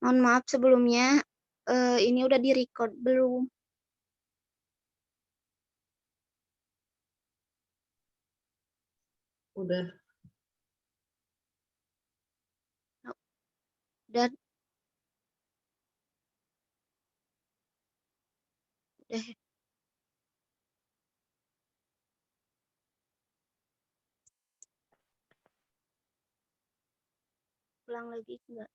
Mohon maaf sebelumnya, ini udah di-record belum? Udah. Udah udah. Ulang lagi enggak?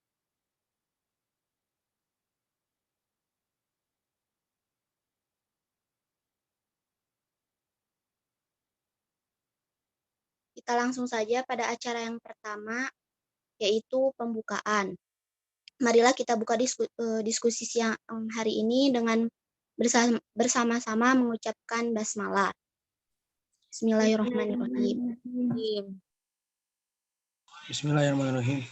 Kita langsung saja pada acara yang pertama, yaitu pembukaan. Marilah kita buka diskusi siang hari ini dengan bersama-sama mengucapkan basmalah. Bismillahirrahmanirrahim. Bismillahirrahmanirrahim.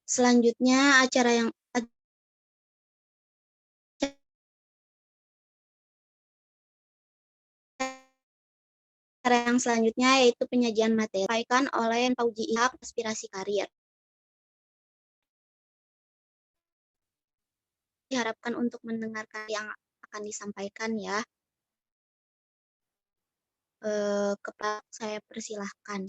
Selanjutnya acara selanjutnya yaitu penyajian materi disampaikan oleh Pauji Ihab Aspirasi Karir. Diharapkan untuk mendengarkan yang akan disampaikan ya. Kepada saya persilahkan.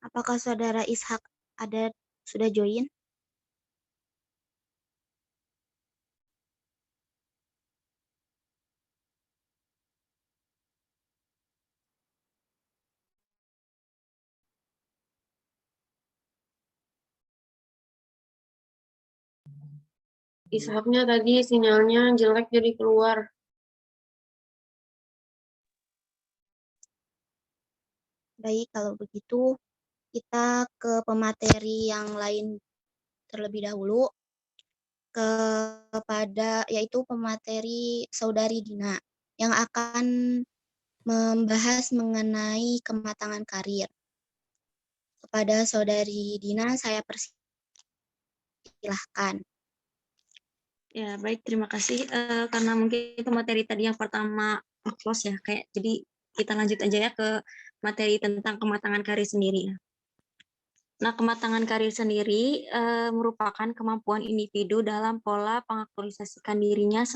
Apakah Saudara Ishak sudah join? Ishaknya tadi sinyalnya jelek jadi keluar. Baik, kalau begitu kita ke pemateri yang lain terlebih dahulu, yaitu pemateri Saudari Dina yang akan membahas mengenai kematangan karir. Kepada Saudari Dina saya persilahkan. Ya, baik, terima kasih. Karena mungkin itu materi tadi yang pertama close ya, jadi kita lanjut aja ya ke materi tentang kematangan karir sendiri. Nah, kematangan karir sendiri merupakan kemampuan individu dalam pola pengaktualisasikan dirinya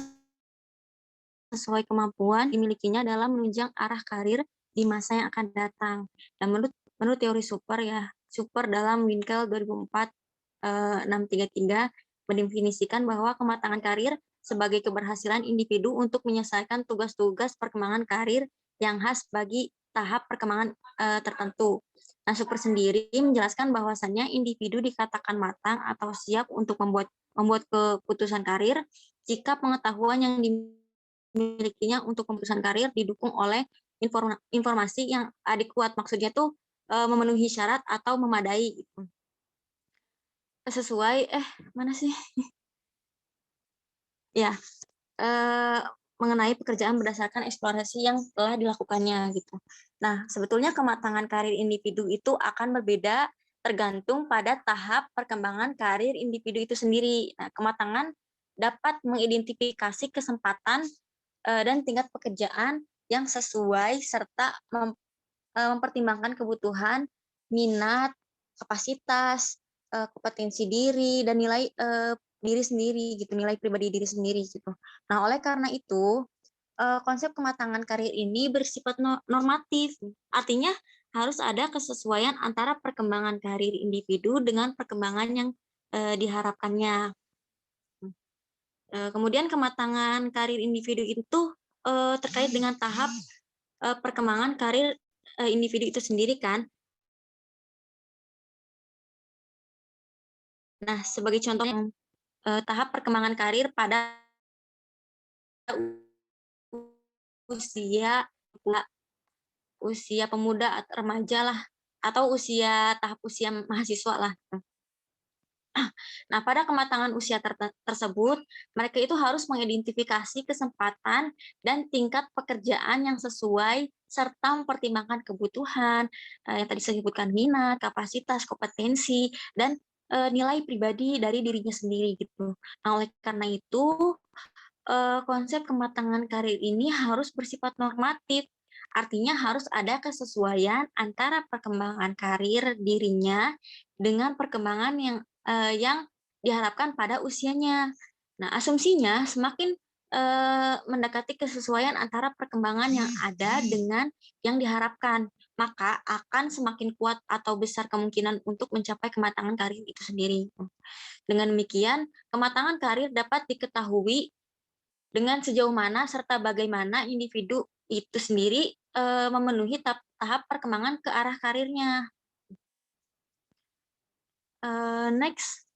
sesuai kemampuan dimilikinya dalam menunjang arah karir di masa yang akan datang. Dan menurut teori Super dalam Winkel 2004 633 mendefinisikan bahwa kematangan karir sebagai keberhasilan individu untuk menyelesaikan tugas-tugas perkembangan karir yang khas bagi tahap perkembangan tertentu. Nah, Super sendiri menjelaskan bahwasannya individu dikatakan matang atau siap untuk membuat keputusan karir jika pengetahuan yang dimilikinya untuk keputusan karir didukung oleh informasi yang adekuat, maksudnya tuh memenuhi syarat atau memadai gitu. Sesuai mana sih ya mengenai pekerjaan berdasarkan eksplorasi yang telah dilakukannya gitu. Nah, sebetulnya kematangan karir individu itu akan berbeda tergantung pada tahap perkembangan karir individu itu sendiri. Nah, kematangan dapat mengidentifikasi kesempatan dan tingkat pekerjaan yang sesuai serta mempertimbangkan kebutuhan, minat, kapasitas, kompetensi diri, dan nilai diri sendiri gitu, nilai pribadi diri sendiri gitu. Nah, oleh karena itu konsep kematangan karir ini bersifat normatif, artinya harus ada kesesuaian antara perkembangan karir individu dengan perkembangan yang diharapkannya. Kemudian kematangan karir individu itu terkait dengan tahap perkembangan karir individu itu sendiri kan. Nah, sebagai contohnya tahap perkembangan karir pada usia usia pemuda atau remaja lah, atau tahap usia mahasiswa lah. Nah, pada kematangan usia tersebut, mereka itu harus mengidentifikasi kesempatan dan tingkat pekerjaan yang sesuai, serta mempertimbangkan kebutuhan, yang tadi saya sebutkan minat, kapasitas, kompetensi, dan nilai pribadi dari dirinya sendiri gitu. Nah, oleh karena itu, konsep kematangan karir ini harus bersifat normatif. Artinya harus ada kesesuaian antara perkembangan karir dirinya dengan perkembangan yang diharapkan pada usianya. Nah, asumsinya semakin mendekati kesesuaian antara perkembangan yang ada dengan yang diharapkan, maka akan semakin kuat atau besar kemungkinan untuk mencapai kematangan karir itu sendiri. Dengan demikian, kematangan karir dapat diketahui dengan sejauh mana serta bagaimana individu itu sendiri memenuhi tahap perkembangan ke arah karirnya. Next.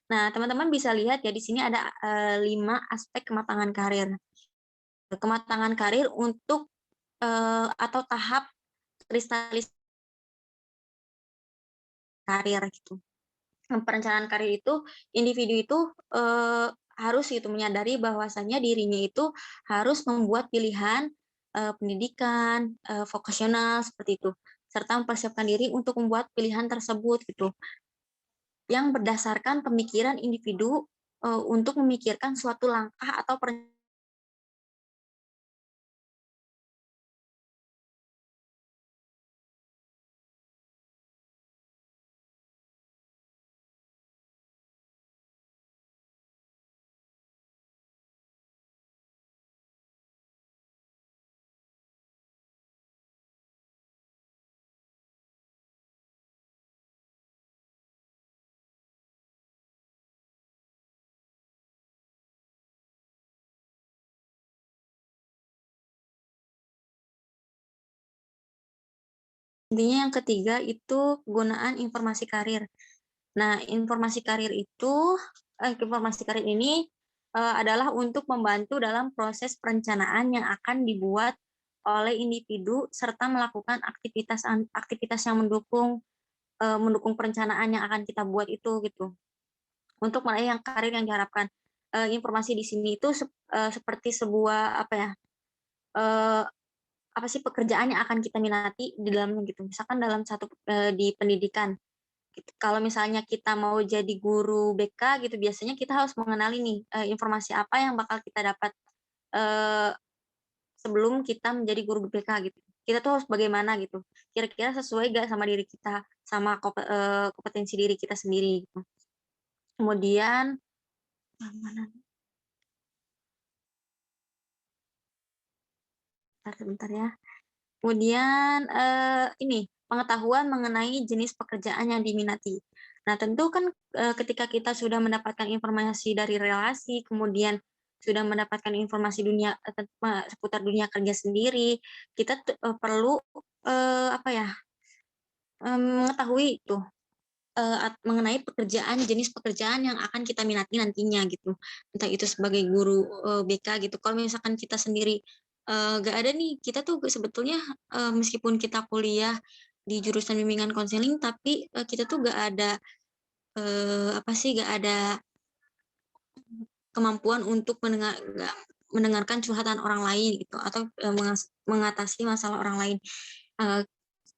Nah, teman-teman bisa lihat ya di sini ada 5 aspek kematangan karir. Kematangan karir untuk atau tahap kristalis karir gitu. Perencanaan karir itu individu itu harus gitu menyadari bahwasannya dirinya itu harus membuat pilihan pendidikan vokasional seperti itu, serta mempersiapkan diri untuk membuat pilihan tersebut gitu, yang berdasarkan pemikiran individu untuk memikirkan suatu langkah atau intinya yang ketiga itu penggunaan informasi karir. Nah, informasi karir ini adalah untuk membantu dalam proses perencanaan yang akan dibuat oleh individu serta melakukan aktivitas yang mendukung perencanaan yang akan kita buat itu gitu. Untuk meraih yang karir yang diharapkan. Informasi di sini itu seperti sebuah apa sih pekerjaan yang akan kita minati di dalamnya gitu. Misalkan dalam di pendidikan. Kalau misalnya kita mau jadi guru BK gitu, biasanya kita harus mengenali nih informasi apa yang bakal kita dapat sebelum kita menjadi guru BK gitu. Kita tuh harus bagaimana gitu. Kira-kira sesuai gak sama diri kita, sama kompetensi diri kita sendiri gitu. Kemudian sebentar ya. Kemudian ini pengetahuan mengenai jenis pekerjaan yang diminati. Nah, tentu kan ketika kita sudah mendapatkan informasi dari relasi, kemudian sudah mendapatkan informasi seputar dunia kerja sendiri, kita perlu mengetahui itu mengenai jenis pekerjaan yang akan kita minati nantinya gitu. Entah itu sebagai guru BK gitu. Kalau misalkan kita sendiri nggak ada nih, kita tuh sebetulnya meskipun kita kuliah di jurusan bimbingan konseling, tapi kita tuh nggak ada nggak ada kemampuan untuk mendengarkan curhatan orang lain gitu, atau mengatasi masalah orang lain.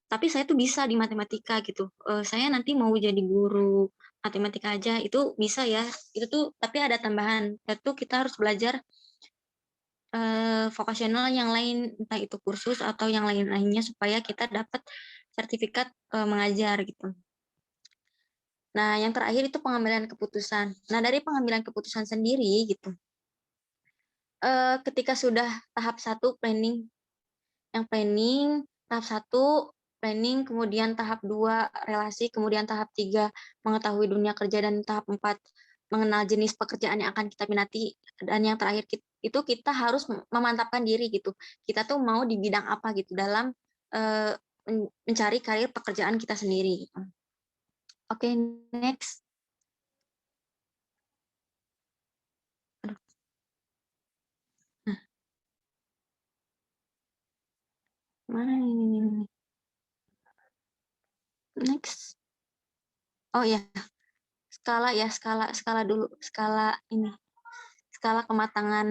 Tapi saya tuh bisa di matematika gitu. Saya nanti mau jadi guru matematika aja itu bisa ya. Itu tuh tapi ada tambahan. Itu kita harus belajar vokasional yang lain, entah itu kursus atau yang lain-lainnya supaya kita dapat sertifikat mengajar gitu. Nah, yang terakhir itu pengambilan keputusan. Nah, dari pengambilan keputusan sendiri gitu. Ketika sudah tahap 1 planning, tahap 1 planning, kemudian tahap 2 relasi, kemudian tahap 3 mengetahui dunia kerja, dan tahap 4 mengenal jenis pekerjaan yang akan kita minati, dan yang terakhir itu kita harus memantapkan diri gitu. Kita tuh mau di bidang apa gitu dalam mencari karir pekerjaan kita sendiri gitu. Oke, next. Aduh. Nah. Mana ini? Next. Oh ya, skala ya, skala dulu, skala ini. Skala kematangan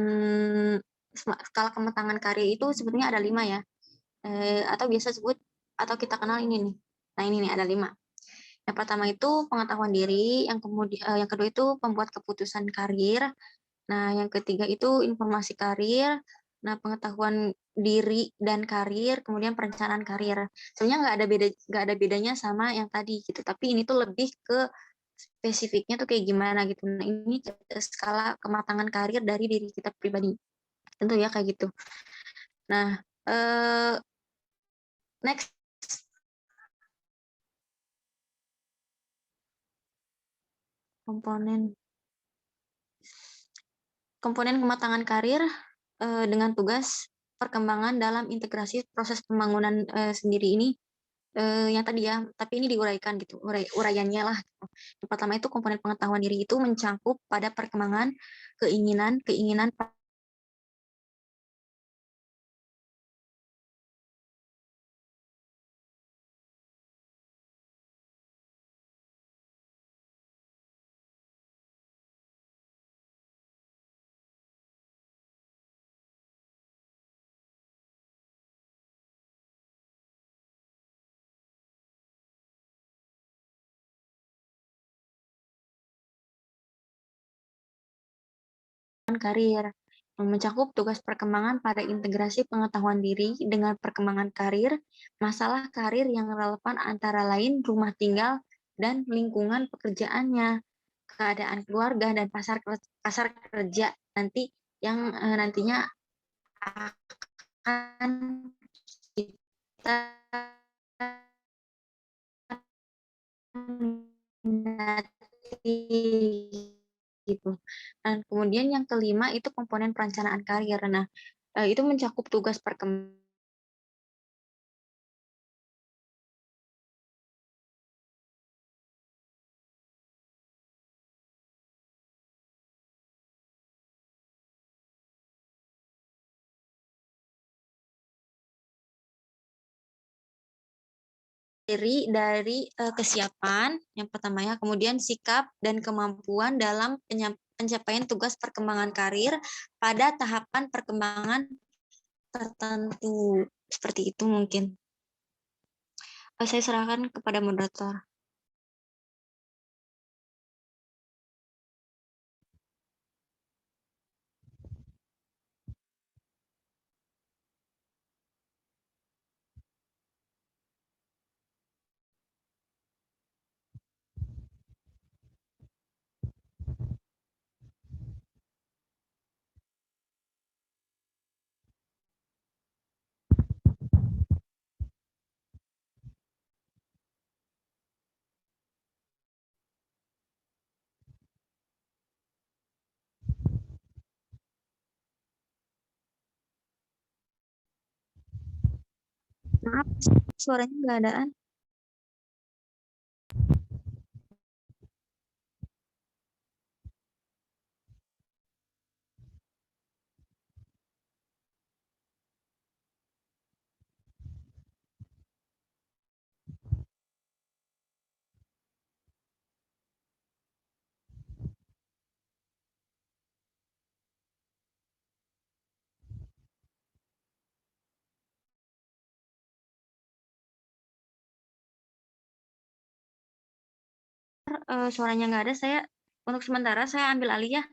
karir itu sebetulnya ada 5 ya. Atau biasa sebut atau kita kenal ini nih. Nah, ini nih ada 5. Yang pertama itu pengetahuan diri, yang kedua itu pembuat keputusan karir. Nah, yang ketiga itu informasi karir. Nah, pengetahuan diri dan karir, kemudian perencanaan karir. Sebenarnya nggak ada bedanya sama yang tadi gitu. Tapi ini tuh lebih ke spesifiknya tuh kayak gimana gitu. Nah, ini skala kematangan karir dari diri kita pribadi. Tentu ya kayak gitu. Nah, next. Komponen kematangan karir dengan tugas perkembangan dalam integrasi proses pembangunan sendiri ini yang tadi ya, tapi ini diuraikan gitu, uraiannya lah. Gitu. Yang pertama itu komponen pengetahuan diri itu mencangkup pada perkembangan keinginan karir, yang mencakup tugas perkembangan pada integrasi pengetahuan diri dengan perkembangan karir, masalah karir yang relevan antara lain rumah tinggal dan lingkungan pekerjaannya, keadaan keluarga dan pasar kerja nanti yang nantinya akan kita minati gitu. Dan kemudian yang kelima itu komponen perencanaan karir. Nah, itu mencakup tugas perkembangan diri dari kesiapan yang pertama ya, kemudian sikap dan kemampuan dalam pencapaian tugas perkembangan karir pada tahapan perkembangan tertentu. Seperti itu mungkin. Saya serahkan kepada moderator. Maaf, suaranya nggak adaan. Suaranya nggak ada, untuk sementara saya ambil alih ya.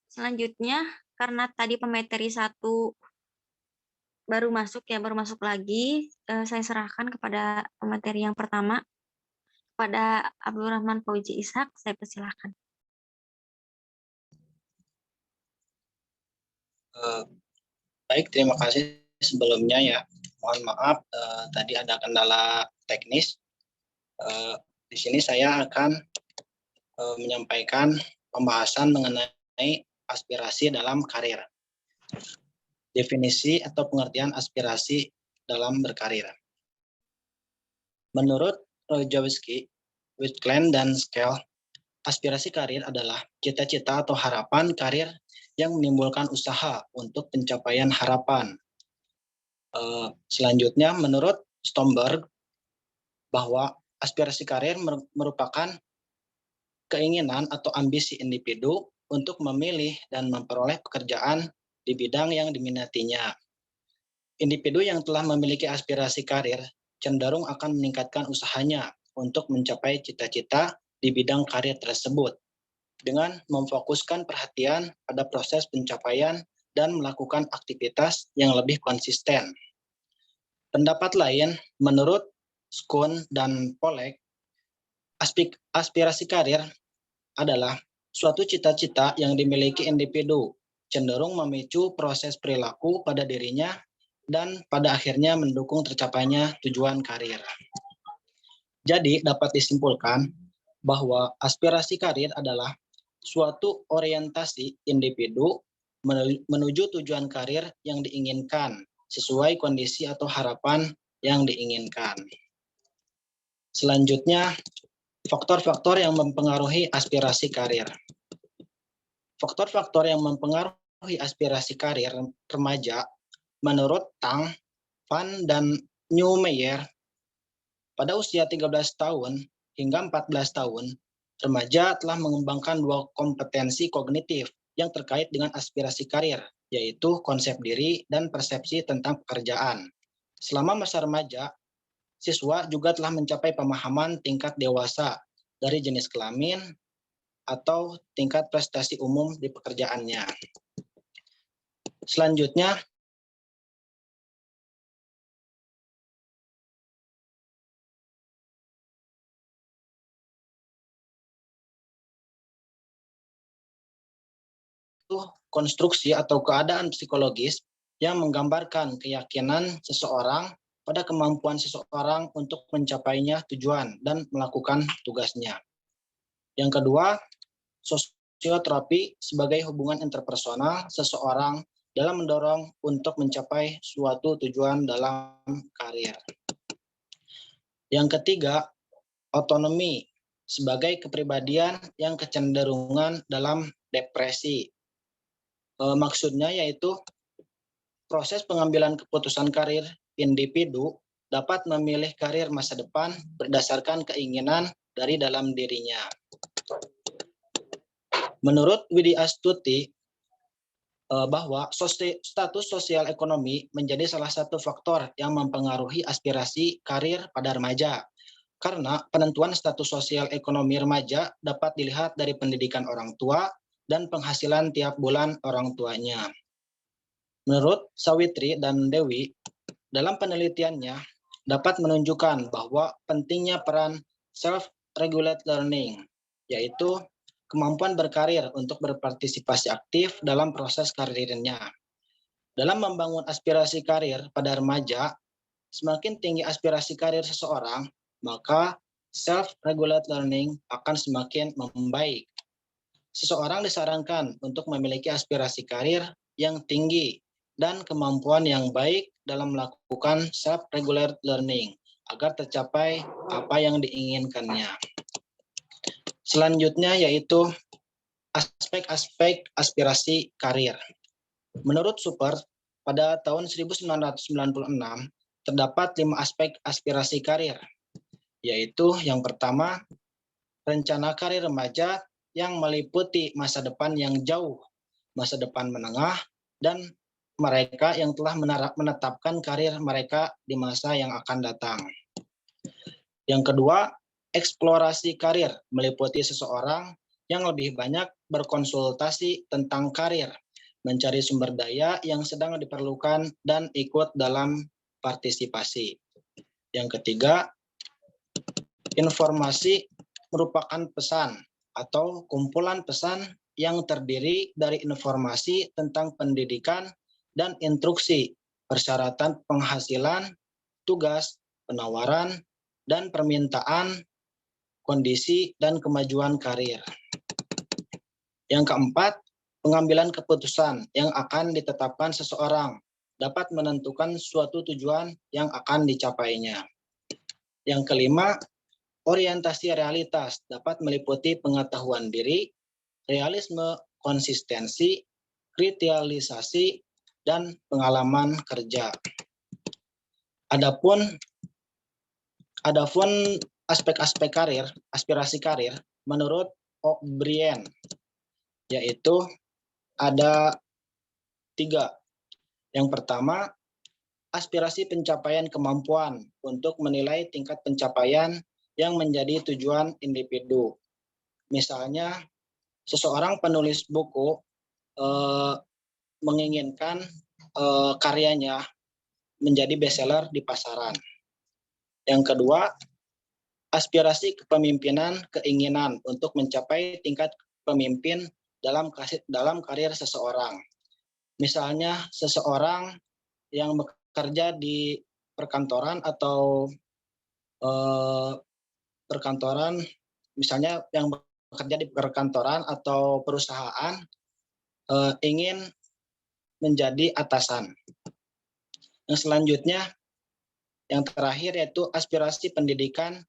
Selanjutnya, karena tadi pemateri 1 baru masuk lagi, saya serahkan kepada pemateri yang pertama, kepada Abdul Rahman Fauzi Ishak, saya persilahkan. Baik, terima kasih sebelumnya ya, mohon maaf tadi ada kendala teknis. Di sini saya akan menyampaikan pembahasan mengenai aspirasi dalam karir. Definisi atau pengertian aspirasi dalam berkarir. Menurut Jaworski, Whitcomb, dan Skell, aspirasi karir adalah cita-cita atau harapan karir yang menimbulkan usaha untuk pencapaian harapan. Selanjutnya, menurut Stomberg, bahwa aspirasi karir merupakan keinginan atau ambisi individu untuk memilih dan memperoleh pekerjaan di bidang yang diminatinya. Individu yang telah memiliki aspirasi karir cenderung akan meningkatkan usahanya untuk mencapai cita-cita di bidang karir tersebut dengan memfokuskan perhatian pada proses pencapaian dan melakukan aktivitas yang lebih konsisten. Pendapat lain, menurut Schoon dan Pollack, aspirasi karir adalah suatu cita-cita yang dimiliki individu, cenderung memicu proses perilaku pada dirinya dan pada akhirnya mendukung tercapainya tujuan karir. Jadi dapat disimpulkan bahwa aspirasi karir adalah suatu orientasi individu menuju tujuan karir yang diinginkan sesuai kondisi atau harapan yang diinginkan. Selanjutnya, faktor-faktor yang mempengaruhi aspirasi karir. Faktor-faktor yang mempengaruhi aspirasi karir remaja menurut Tang, Van, dan Neumeyer, pada usia 13 tahun hingga 14 tahun, remaja telah mengembangkan dua kompetensi kognitif yang terkait dengan aspirasi karir, yaitu konsep diri dan persepsi tentang pekerjaan. Selama masa remaja, siswa juga telah mencapai pemahaman tingkat dewasa dari jenis kelamin atau tingkat prestasi umum di pekerjaannya. Selanjutnya, konstruksi atau keadaan psikologis yang menggambarkan keyakinan seseorang pada kemampuan seseorang untuk mencapainya tujuan dan melakukan tugasnya. Yang kedua, sosioterapi sebagai hubungan interpersonal seseorang dalam mendorong untuk mencapai suatu tujuan dalam karir. Yang ketiga, otonomi sebagai kepribadian yang kecenderungan dalam depresi. Maksudnya yaitu proses pengambilan keputusan karir individu dapat memilih karir masa depan berdasarkan keinginan dari dalam dirinya. Menurut Widi Astuti, bahwa status sosial ekonomi menjadi salah satu faktor yang mempengaruhi aspirasi karir pada remaja. Karena penentuan status sosial ekonomi remaja dapat dilihat dari pendidikan orang tua dan penghasilan tiap bulan orang tuanya. Menurut Sawitri dan Dewi, dalam penelitiannya dapat menunjukkan bahwa pentingnya peran self-regulate learning, yaitu kemampuan berkarir untuk berpartisipasi aktif dalam proses karirnya. Dalam membangun aspirasi karir pada remaja, semakin tinggi aspirasi karir seseorang, maka self-regulate learning akan semakin membaik. Seseorang disarankan untuk memiliki aspirasi karir yang tinggi dan kemampuan yang baik dalam melakukan self-regulate learning agar tercapai apa yang diinginkannya. Selanjutnya yaitu aspek-aspek aspirasi karir. Menurut Super, pada tahun 1996 terdapat 5 aspek aspirasi karir, yaitu yang pertama, rencana karir remaja yang meliputi masa depan yang jauh, masa depan menengah, dan mereka yang telah menetapkan karir mereka di masa yang akan datang. Yang kedua, eksplorasi karir meliputi seseorang yang lebih banyak berkonsultasi tentang karir, mencari sumber daya yang sedang diperlukan, dan ikut dalam partisipasi. Yang ketiga, informasi merupakan pesan atau kumpulan pesan yang terdiri dari informasi tentang pendidikan dan instruksi persyaratan penghasilan, tugas, penawaran, dan permintaan, kondisi, dan kemajuan karir. Yang keempat, pengambilan keputusan yang akan ditetapkan seseorang dapat menentukan suatu tujuan yang akan dicapainya. Yang kelima, orientasi realitas dapat meliputi pengetahuan diri, realisme, konsistensi, kritisasi, dan pengalaman kerja. Adapun aspek-aspek karir, aspirasi karir menurut O'Brien, yaitu ada 3. Yang pertama, aspirasi pencapaian kemampuan untuk menilai tingkat pencapaian yang menjadi tujuan individu. Misalnya, seseorang penulis buku menginginkan karyanya menjadi bestseller di pasaran. Yang kedua, aspirasi kepemimpinan, keinginan untuk mencapai tingkat pemimpin dalam karir seseorang. Misalnya, seseorang yang bekerja di perkantoran atau misalnya yang bekerja di perkantoran atau perusahaan ingin menjadi atasan. Yang selanjutnya, yang terakhir yaitu aspirasi pendidikan,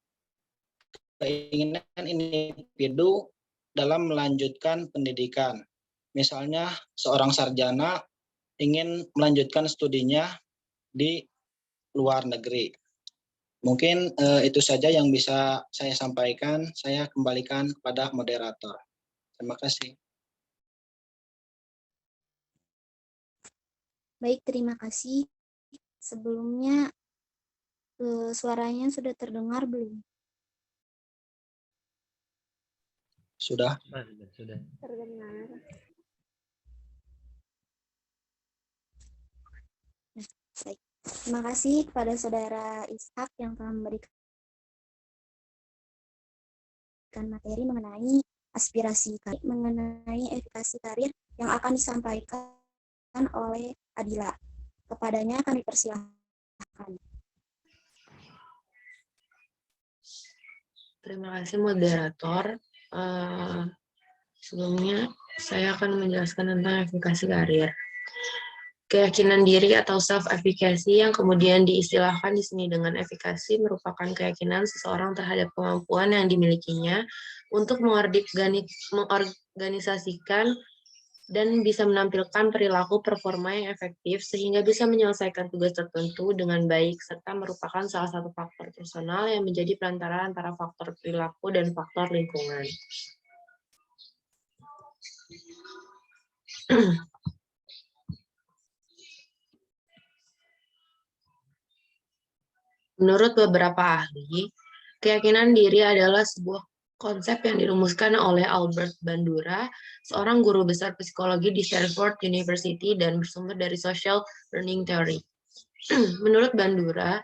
keinginan individu dalam melanjutkan pendidikan. Misalnya seorang sarjana ingin melanjutkan studinya di luar negeri. Mungkin itu saja yang bisa saya sampaikan. Saya kembalikan kepada moderator. Terima kasih. Baik, terima kasih. Sebelumnya, suaranya sudah terdengar belum? Sudah. Sudah. Terdengar. Baik. Terima kasih kepada Saudara Ishak yang telah memberikan materi mengenai aspirasi karir, mengenai evaluasi karir yang akan disampaikan oleh Adila. Kepadanya kami persilahkan. Terima kasih moderator. Sebelumnya saya akan menjelaskan tentang efikasi karir. Keyakinan diri atau self-efficacy yang kemudian diistilahkan di sini dengan efikasi merupakan keyakinan seseorang terhadap kemampuan yang dimilikinya untuk mengorganisasikan dan bisa menampilkan perilaku performa yang efektif sehingga bisa menyelesaikan tugas tertentu dengan baik serta merupakan salah satu faktor personal yang menjadi perantara antara faktor perilaku dan faktor lingkungan. Menurut beberapa ahli, keyakinan diri adalah sebuah konsep yang dirumuskan oleh Albert Bandura, seorang guru besar psikologi di Stanford University dan bersumber dari social learning theory. Menurut Bandura,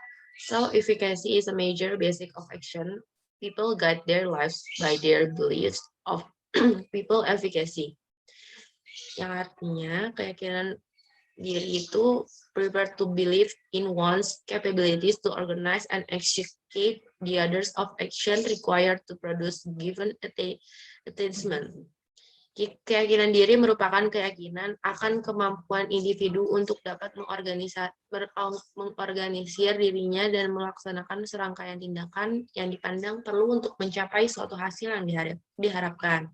self-efficacy is a major basic of action. People guide their lives by their beliefs of people efficacy. Yang artinya, keyakinan diri itu prepare to believe in one's capabilities to organize and execute the others of action required to produce given attainment. Keyakinan diri merupakan keyakinan akan kemampuan individu untuk dapat mengorganisir dirinya dan melaksanakan serangkaian tindakan yang dipandang perlu untuk mencapai suatu hasil yang diharapkan.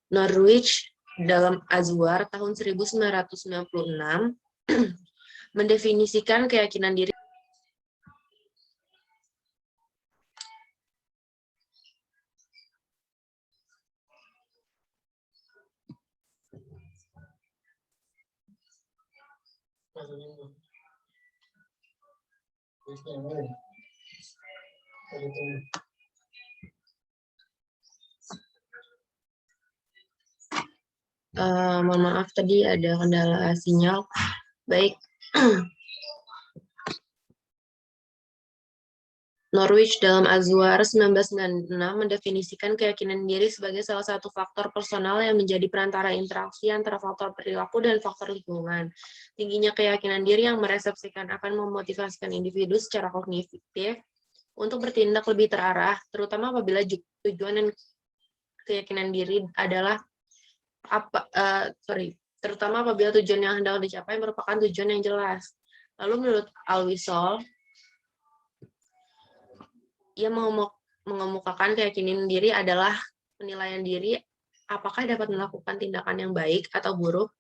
Norwich dalam Azwar tahun 1996 mendefinisikan keyakinan diri mohon maaf tadi ada kendala sinyal. Baik. Norwich dalam Azwar 1996 mendefinisikan keyakinan diri sebagai salah satu faktor personal yang menjadi perantara interaksi antara faktor perilaku dan faktor lingkungan. Tingginya keyakinan diri yang meresepsikan akan memotivasikan individu secara kognitif untuk bertindak lebih terarah, terutama apabila tujuan dan keyakinan diri adalah terutama apabila tujuan yang hendak dicapai merupakan tujuan yang jelas. Lalu menurut Alwisol, ia mengemukakan keyakinan diri adalah penilaian diri apakah dapat melakukan tindakan yang baik atau buruk,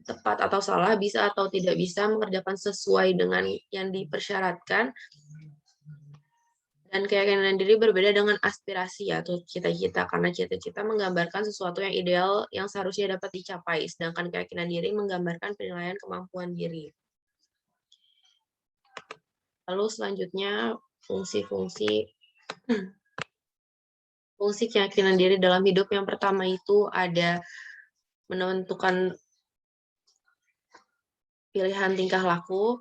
tepat atau salah, bisa atau tidak bisa mengerjakan sesuai dengan yang dipersyaratkan, dan keyakinan diri berbeda dengan aspirasi atau cita-cita, karena cita-cita menggambarkan sesuatu yang ideal yang seharusnya dapat dicapai, sedangkan keyakinan diri menggambarkan penilaian kemampuan diri. Lalu selanjutnya fungsi keyakinan diri dalam hidup. Yang pertama itu ada menentukan pilihan tingkah laku,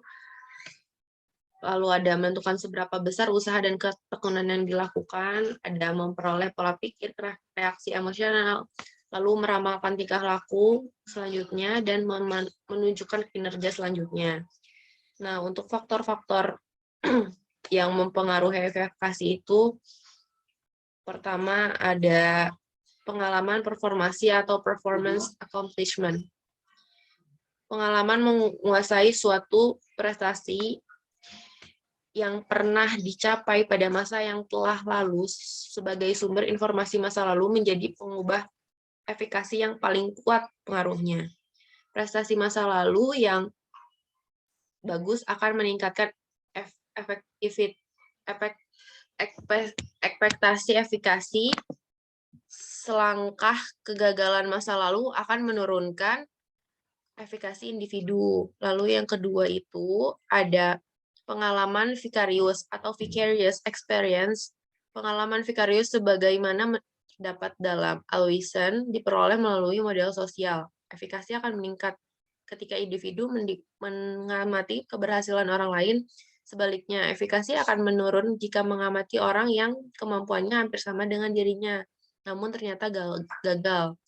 lalu ada menentukan seberapa besar usaha dan ketekunan yang dilakukan, ada memperoleh pola pikir, reaksi emosional, lalu meramalkan tingkah laku selanjutnya, dan menunjukkan kinerja selanjutnya. Nah, untuk faktor-faktor yang mempengaruhi evaluasi itu, pertama ada pengalaman performasi atau performance accomplishment. Pengalaman menguasai suatu prestasi yang pernah dicapai pada masa yang telah lalu sebagai sumber informasi masa lalu menjadi pengubah efikasi yang paling kuat pengaruhnya. Prestasi masa lalu yang bagus akan meningkatkan ekspektasi efikasi, selangkah kegagalan masa lalu akan menurunkan efikasi individu. Lalu yang kedua itu ada pengalaman vicarious atau vicarious experience. Pengalaman vicarious sebagaimana dapat dalam Alwison diperoleh melalui model sosial. Efikasi akan meningkat ketika individu mengamati keberhasilan orang lain. Sebaliknya, efikasi akan menurun jika mengamati orang yang kemampuannya hampir sama dengan dirinya, namun ternyata gagal.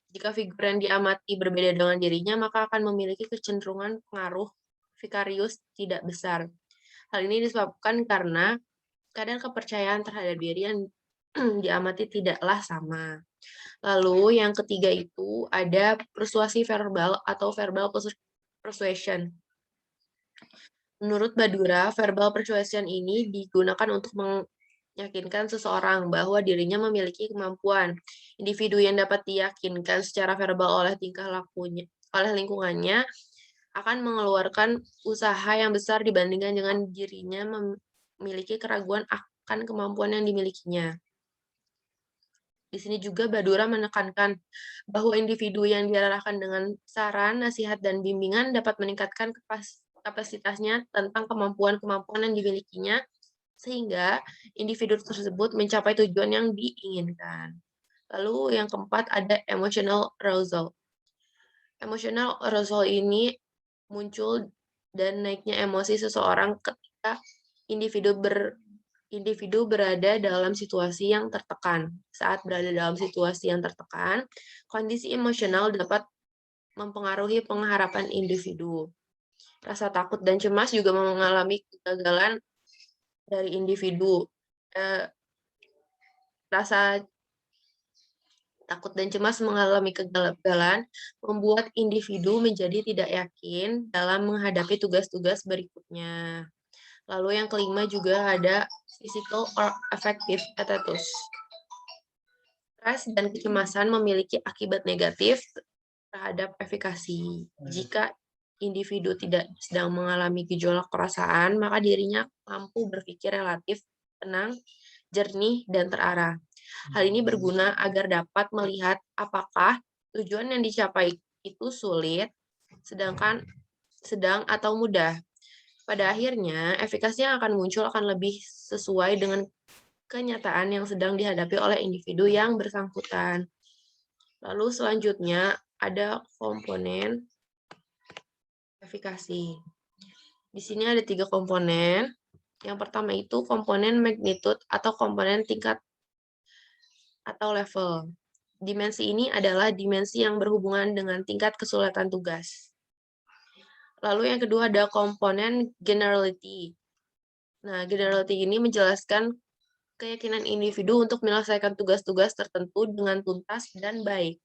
Jika figur yang diamati berbeda dengan dirinya, maka akan memiliki kecenderungan pengaruh vicarious tidak besar. Hal ini disebabkan karena kadar kepercayaan terhadap diri yang diamati tidaklah sama. Lalu yang ketiga itu ada persuasi verbal atau verbal persuasion. Menurut Bandura, verbal persuasion ini digunakan untuk meyakinkan seseorang bahwa dirinya memiliki kemampuan. Individu yang dapat diyakinkan secara verbal oleh tingkah lakunya, oleh lingkungannya, akan mengeluarkan usaha yang besar dibandingkan dengan dirinya memiliki keraguan akan kemampuan yang dimilikinya. Di sini juga Bandura menekankan bahwa individu yang diarahkan dengan saran, nasihat, dan bimbingan dapat meningkatkan kapasitasnya tentang kemampuan-kemampuan yang dimilikinya, sehingga individu tersebut mencapai tujuan yang diinginkan. Lalu yang keempat ada emotional arousal. Emotional arousal ini muncul dan naiknya emosi seseorang ketika individu berada dalam situasi yang tertekan. Saat berada dalam situasi yang tertekan, kondisi emosional dapat mempengaruhi pengharapan individu. Rasa takut dan cemas juga mengalami kegagalan dari individu. Rasa takut dan cemas mengalami kegagalan membuat individu menjadi tidak yakin dalam menghadapi tugas-tugas berikutnya. Lalu yang kelima juga ada physical or affective status. Stres dan kecemasan memiliki akibat negatif terhadap efikasi. Jika individu tidak sedang mengalami gejolak perasaan, maka dirinya mampu berpikir relatif tenang, jernih, dan terarah. Hal ini berguna agar dapat melihat apakah tujuan yang dicapai itu sulit, sedang atau mudah. Pada akhirnya, efikasi yang akan muncul akan lebih sesuai dengan kenyataan yang sedang dihadapi oleh individu yang bersangkutan. Lalu selanjutnya ada komponen efikasi. Di sini ada 3 komponen. Yang pertama itu komponen magnitude atau komponen tingkat atau level. Dimensi ini adalah dimensi yang berhubungan dengan tingkat kesulitan tugas. Lalu yang kedua ada komponen generality. Nah, generality ini menjelaskan keyakinan individu untuk menyelesaikan tugas-tugas tertentu dengan tuntas dan baik.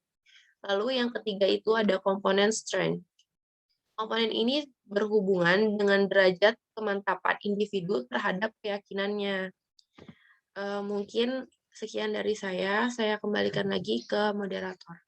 Lalu yang ketiga itu ada komponen strength. Komponen ini berhubungan dengan derajat kemantapan individu terhadap keyakinannya. Mungkin sekian dari saya kembalikan lagi ke moderator.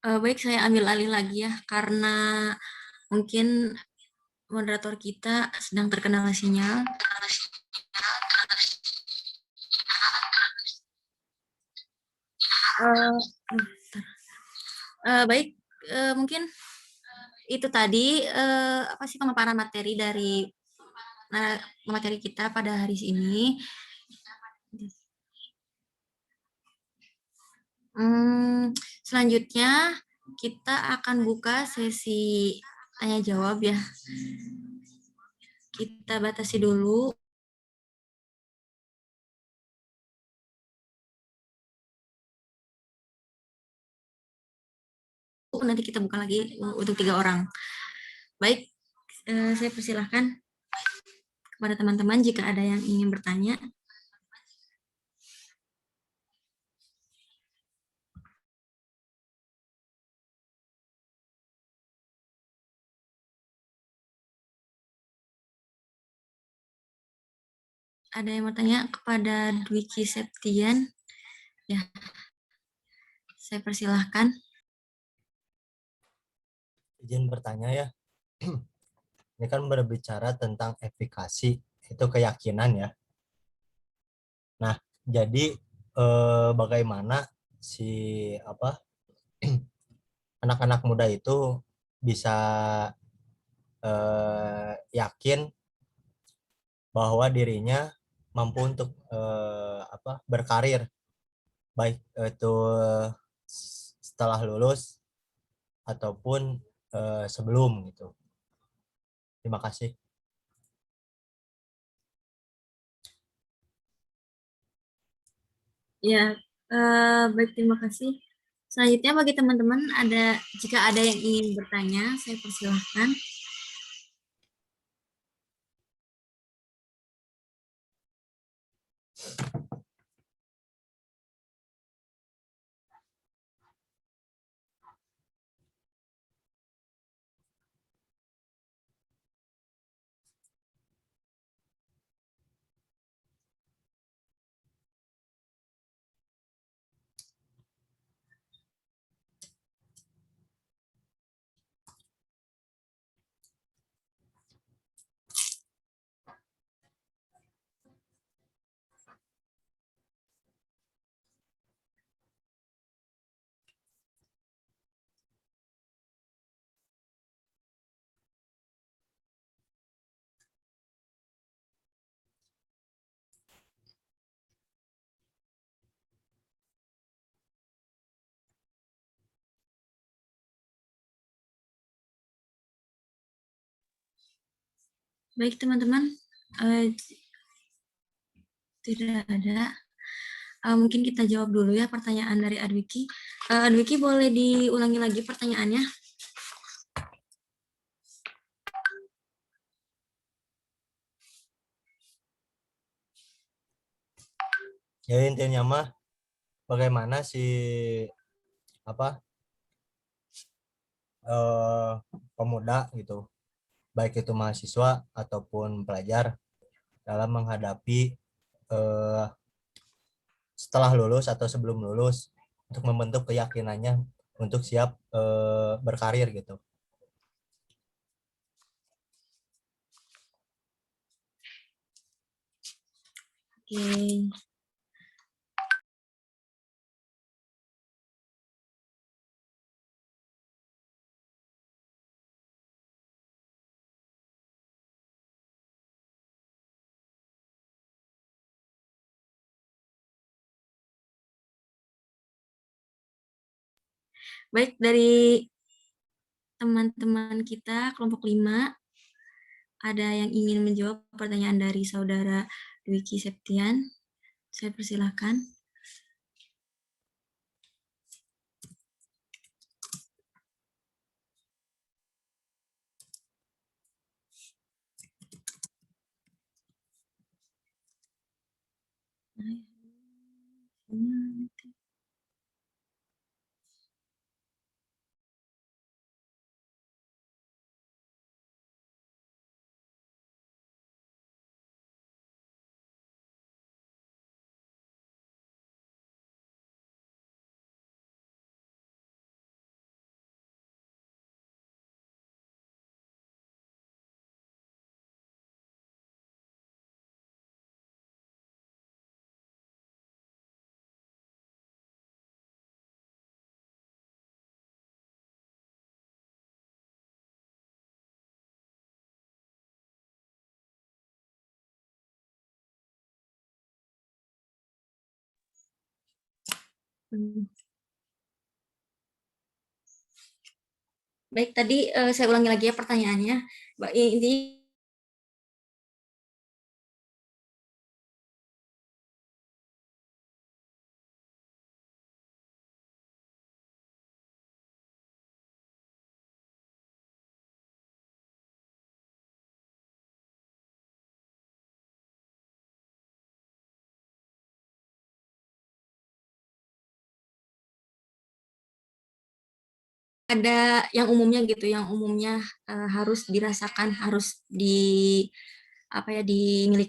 Baik, saya ambil alih lagi ya, karena mungkin moderator kita sedang terkendala sinyal. Baik, mungkin itu tadi apa sih pemaparan materi dari materi kita pada hari ini. Selanjutnya kita akan buka sesi tanya jawab ya. Kita batasi dulu. Nanti kita buka lagi untuk 3 orang. Baik, saya persilahkan kepada teman-teman jika ada yang ingin bertanya. Ada yang mau tanya kepada Dwiki Septian? Ya, saya persilahkan. Izin bertanya ya. Ini kan berbicara tentang efikasi, itu keyakinan ya. Nah, jadi bagaimana si anak-anak muda itu bisa yakin bahwa dirinya mampu untuk berkarir, baik itu setelah lulus ataupun sebelum gitu. Terima kasih. Ya, baik, terima kasih. Selanjutnya bagi teman-teman, jika ada yang ingin bertanya, saya persilahkan. Baik, teman-teman. Tidak ada. Mungkin kita jawab dulu ya pertanyaan dari Adwiki. Adwiki, boleh diulangi lagi pertanyaannya? Ya intinya mah bagaimana si pemuda gitu, baik itu mahasiswa ataupun pelajar, dalam menghadapi setelah lulus atau sebelum lulus untuk membentuk keyakinannya untuk siap berkarir gitu. Oke. Baik, dari teman-teman kita kelompok 5, ada yang ingin menjawab pertanyaan dari saudara Dwiki Septian? Saya persilahkan. Baik, tadi saya ulangi lagi ya pertanyaannya. Intinya ada yang umumnya gitu, yang umumnya harus dirasakan, harus dimiliki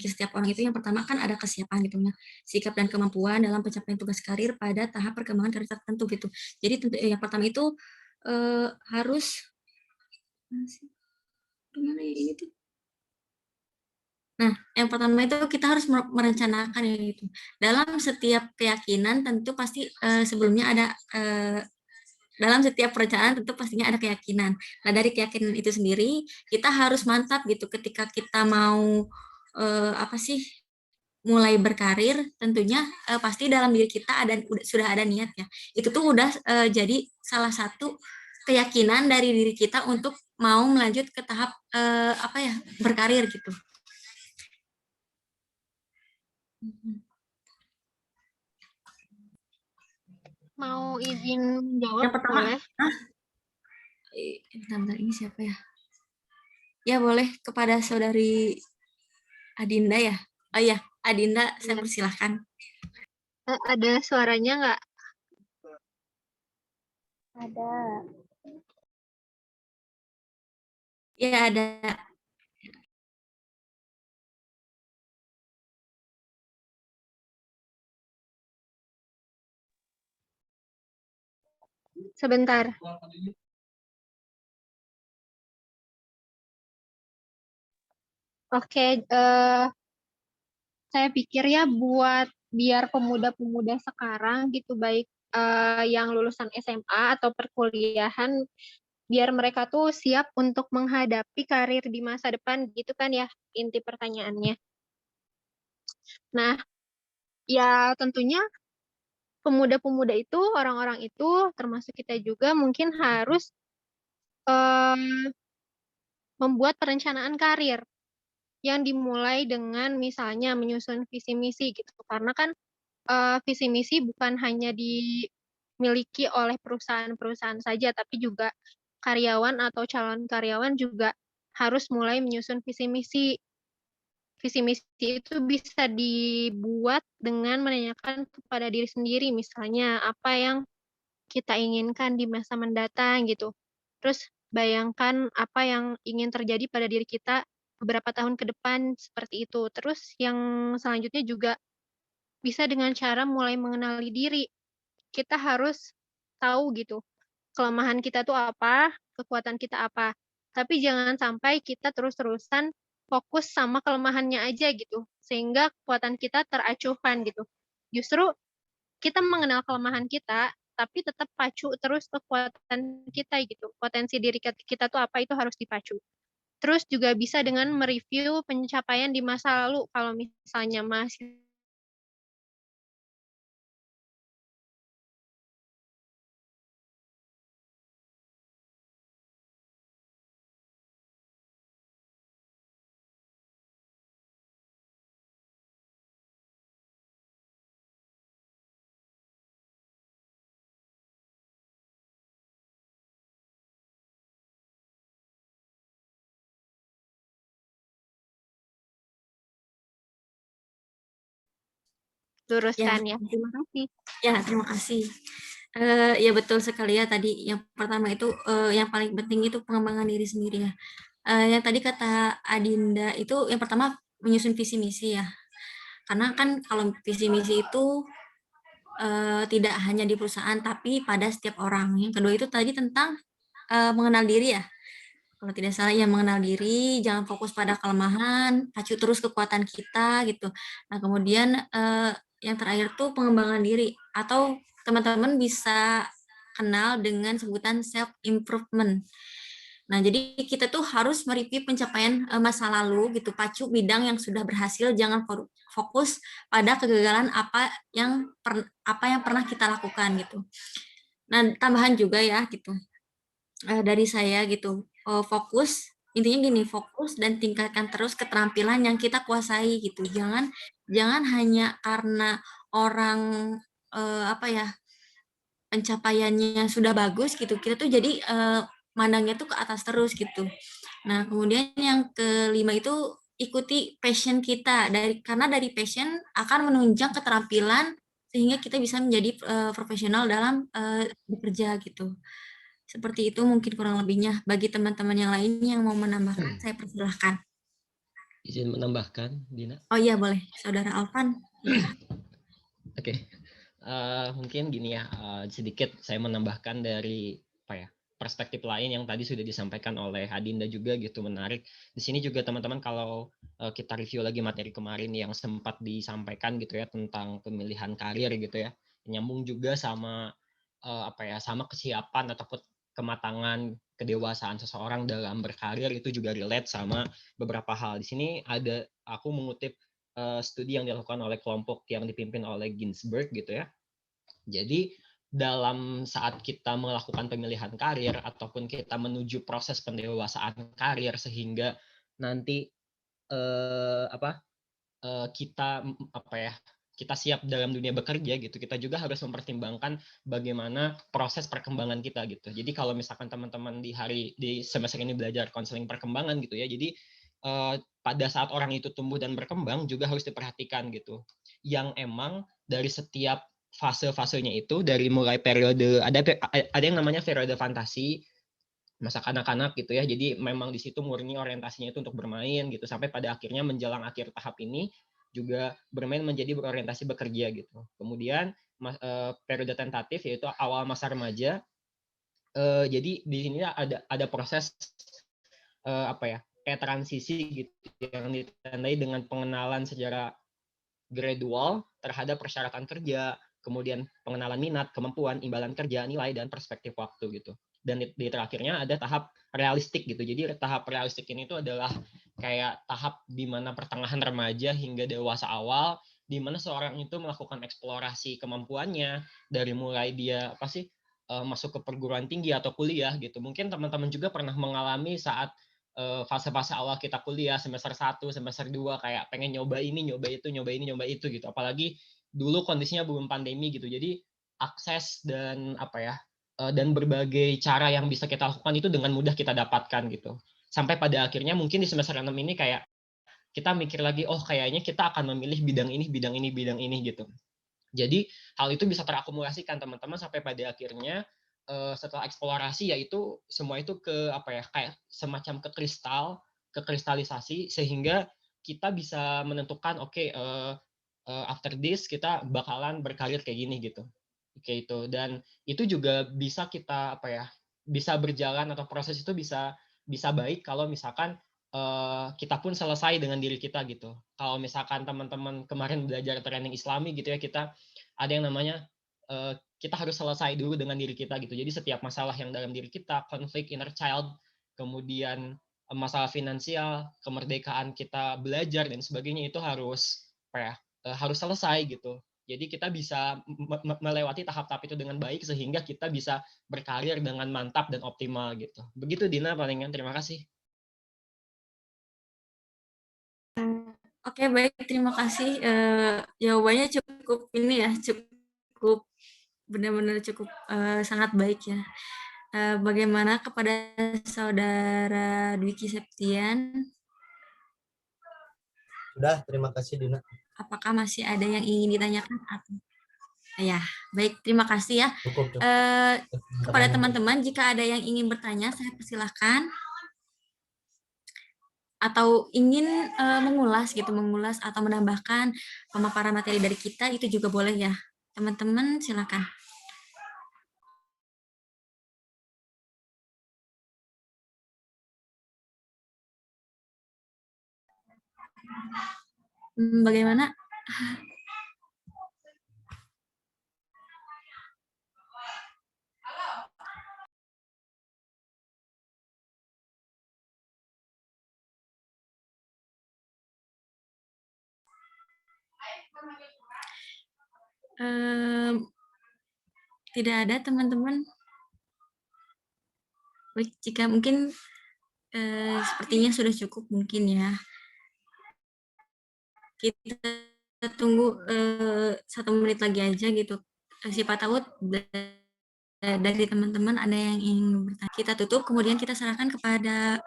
setiap orang itu. Yang pertama kan ada kesiapan gitu ya, sikap dan kemampuan dalam pencapaian tugas karir pada tahap perkembangan karir tertentu gitu. Jadi tentu yang pertama itu harus gimana ya ini tuh. Nah, yang pertama itu kita harus merencanakan ya gitu. Dalam setiap keyakinan tentu pasti sebelumnya ada dalam setiap perencanaan tentu pastinya ada keyakinan. Nah, dari keyakinan itu sendiri kita harus mantap gitu ketika kita mau mulai berkarir, tentunya pasti dalam diri kita sudah ada niatnya. Itu tuh udah jadi salah satu keyakinan dari diri kita untuk mau melanjut ke tahap berkarir gitu. Mau izin jawab Yang pertama, boleh? bentar, ini siapa ya? Ya boleh, kepada saudari Adinda ya. Oh iya, Adinda, saya persilahkan. Ada suaranya nggak? Ada. Ya ada. Sebentar. Oke, saya pikir ya buat biar pemuda-pemuda sekarang gitu, baik yang lulusan SMA atau perkuliahan, biar mereka tuh siap untuk menghadapi karir di masa depan gitu kan ya, inti pertanyaannya. Nah, ya tentunya pemuda-pemuda itu, orang-orang itu, termasuk kita juga mungkin harus membuat perencanaan karir yang dimulai dengan misalnya menyusun visi misi gitu. Karena kan visi misi bukan hanya dimiliki oleh perusahaan-perusahaan saja, tapi juga karyawan atau calon karyawan juga harus mulai menyusun visi misi. Visi misi itu bisa dibuat dengan menanyakan kepada diri sendiri, misalnya apa yang kita inginkan di masa mendatang gitu. Terus bayangkan apa yang ingin terjadi pada diri kita beberapa tahun ke depan seperti itu. Terus yang selanjutnya juga bisa dengan cara mulai mengenali diri. kita harus tahu gitu, kelemahan kita tuh apa, kekuatan kita apa. Tapi jangan sampai kita terus-terusan fokus sama kelemahannya aja gitu, sehingga kekuatan kita teracuhkan gitu. Justru kita mengenal kelemahan kita, tapi tetap pacu terus kekuatan kita gitu. Potensi diri kita tuh apa itu harus dipacu. Terus juga bisa dengan mereview pencapaian di masa lalu kalau misalnya masih Ya, luruskan ya. Terima kasih. ya terima kasih. Ya betul sekali ya tadi. Yang pertama itu yang paling penting itu pengembangan diri sendiri ya. Yang tadi kata Adinda itu yang pertama menyusun visi misi ya. Karena kan kalau visi misi itu tidak hanya di perusahaan tapi pada setiap orang. Yang kedua itu tadi tentang mengenal diri ya. Kalau tidak salah ya mengenal diri, jangan fokus pada kelemahan, pacu terus kekuatan kita gitu. Nah kemudian yang terakhir tuh pengembangan diri atau teman-teman bisa kenal dengan sebutan self improvement. Nah jadi kita tuh harus mereview pencapaian masa lalu gitu, pacu bidang yang sudah berhasil, jangan fokus pada kegagalan apa yang pernah kita lakukan gitu. Nah tambahan juga ya gitu dari saya gitu fokus intinya gini fokus dan tingkatkan terus keterampilan yang kita kuasai gitu jangan hanya karena orang apa ya pencapaiannya sudah bagus gitu kita tuh jadi mandangnya tuh ke atas terus gitu. Nah kemudian yang kelima itu ikuti passion kita karena dari passion akan menunjang keterampilan sehingga kita bisa menjadi profesional dalam bekerja gitu. Seperti itu mungkin kurang lebihnya. Bagi teman-teman yang lain yang mau menambahkan, saya persilahkan. Izin menambahkan, Dina. Oh iya boleh, Saudara Alvan. Oke. Mungkin gini ya, sedikit saya menambahkan dari perspektif lain yang tadi sudah disampaikan oleh Adinda juga gitu, menarik. Di sini juga teman-teman kalau kita review lagi materi kemarin yang sempat disampaikan gitu ya tentang pemilihan karir gitu ya, nyambung juga sama sama kesiapan ataupun kematangan kedewasaan seseorang dalam berkarir itu juga relate sama beberapa hal. Di sini aku mengutip studi yang dilakukan oleh kelompok yang dipimpin oleh Ginsberg gitu ya. Jadi dalam saat kita melakukan pemilihan karir ataupun kita menuju proses pendewasaan karir sehingga nanti kita siap dalam dunia bekerja gitu, kita juga harus mempertimbangkan bagaimana proses perkembangan kita gitu. Jadi kalau misalkan teman-teman di semester ini belajar konseling perkembangan gitu ya, jadi pada saat orang itu tumbuh dan berkembang juga harus diperhatikan gitu. Yang emang dari setiap fase-fasenya itu dari mulai periode ada yang namanya periode fantasi, masa kanak-kanak gitu ya. Jadi memang di situ murni orientasinya itu untuk bermain gitu sampai pada akhirnya menjelang akhir tahap ini juga bermain menjadi berorientasi bekerja gitu. Kemudian periode tentatif yaitu awal masa remaja. Jadi di sini ada proses kayak transisi gitu yang ditandai dengan pengenalan secara gradual terhadap persyaratan kerja, kemudian pengenalan minat, kemampuan, imbalan kerja, nilai, dan perspektif waktu gitu. Dan di terakhirnya ada tahap realistik gitu. Jadi tahap realistik ini tuh adalah kayak tahap di mana pertengahan remaja hingga dewasa awal, di mana seorang itu melakukan eksplorasi kemampuannya dari mulai dia masuk ke perguruan tinggi atau kuliah gitu. Mungkin teman-teman juga pernah mengalami saat fase-fase awal kita kuliah semester 1, semester 2 kayak pengen nyoba ini, nyoba itu, nyoba ini, nyoba itu gitu. Apalagi dulu kondisinya belum pandemi gitu. Jadi akses dan dan berbagai cara yang bisa kita lakukan itu dengan mudah kita dapatkan gitu. Sampai pada akhirnya mungkin di semester 6 ini kayak kita mikir lagi, oh kayaknya kita akan memilih bidang ini, bidang ini, bidang ini gitu. Jadi hal itu bisa terakumulasikan teman-teman sampai pada akhirnya setelah eksplorasi yaitu semua itu kayak semacam kekristalisasi sehingga kita bisa menentukan after this kita bakalan berkarir kayak gini gitu. kayak itu. Dan itu juga bisa kita bisa berjalan atau proses itu bisa baik kalau misalkan kita pun selesai dengan diri kita gitu. Kalau misalkan teman-teman kemarin belajar training Islami gitu ya, kita ada yang namanya kita harus selesai dulu dengan diri kita gitu. Jadi setiap masalah yang dalam diri kita, konflik inner child, kemudian masalah finansial, kemerdekaan kita belajar dan sebagainya itu harus harus selesai gitu. Jadi kita bisa melewati tahap-tahap itu dengan baik sehingga kita bisa berkarir dengan mantap dan optimal gitu. Begitu Dina palingan. Terima kasih. Oke, baik, terima kasih. Jawabannya cukup ini ya, cukup benar-benar cukup sangat baik ya. Bagaimana kepada Saudara Dwiki Septian? Sudah, terima kasih Dina. Apakah masih ada yang ingin ditanyakan? Ya, baik, terima kasih ya. Cukup. Kepada teman-teman, jika ada yang ingin bertanya, saya persilahkan. Atau ingin mengulas atau menambahkan pemaparan materi dari kita, itu juga boleh ya. Teman-teman silakan. Bagaimana? Tidak ada teman-teman. Baik, jika mungkin sepertinya sudah cukup mungkin ya. Kita tunggu 1 menit lagi aja gitu. Siapa tahu dari teman-teman ada yang ingin bertanya. Kita tutup, kemudian kita serahkan kepada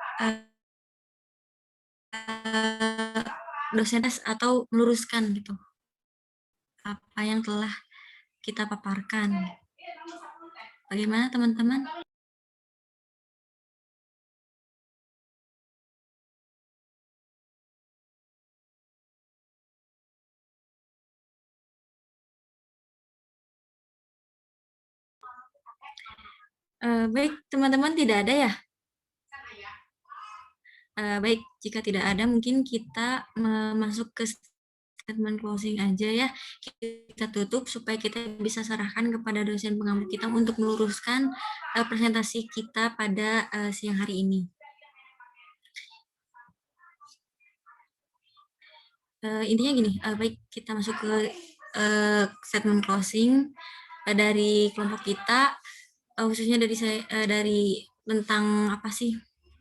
dosen atau meluruskan gitu apa yang telah kita paparkan. Bagaimana teman-teman? Baik, teman-teman tidak ada ya? Baik, jika tidak ada mungkin kita masuk ke statement closing aja ya. Kita tutup supaya kita bisa serahkan kepada dosen pengampu kita untuk meluruskan presentasi kita pada siang hari ini. Intinya gini, baik kita masuk ke statement closing dari kelompok kita, khususnya dari saya, dari tentang apa sih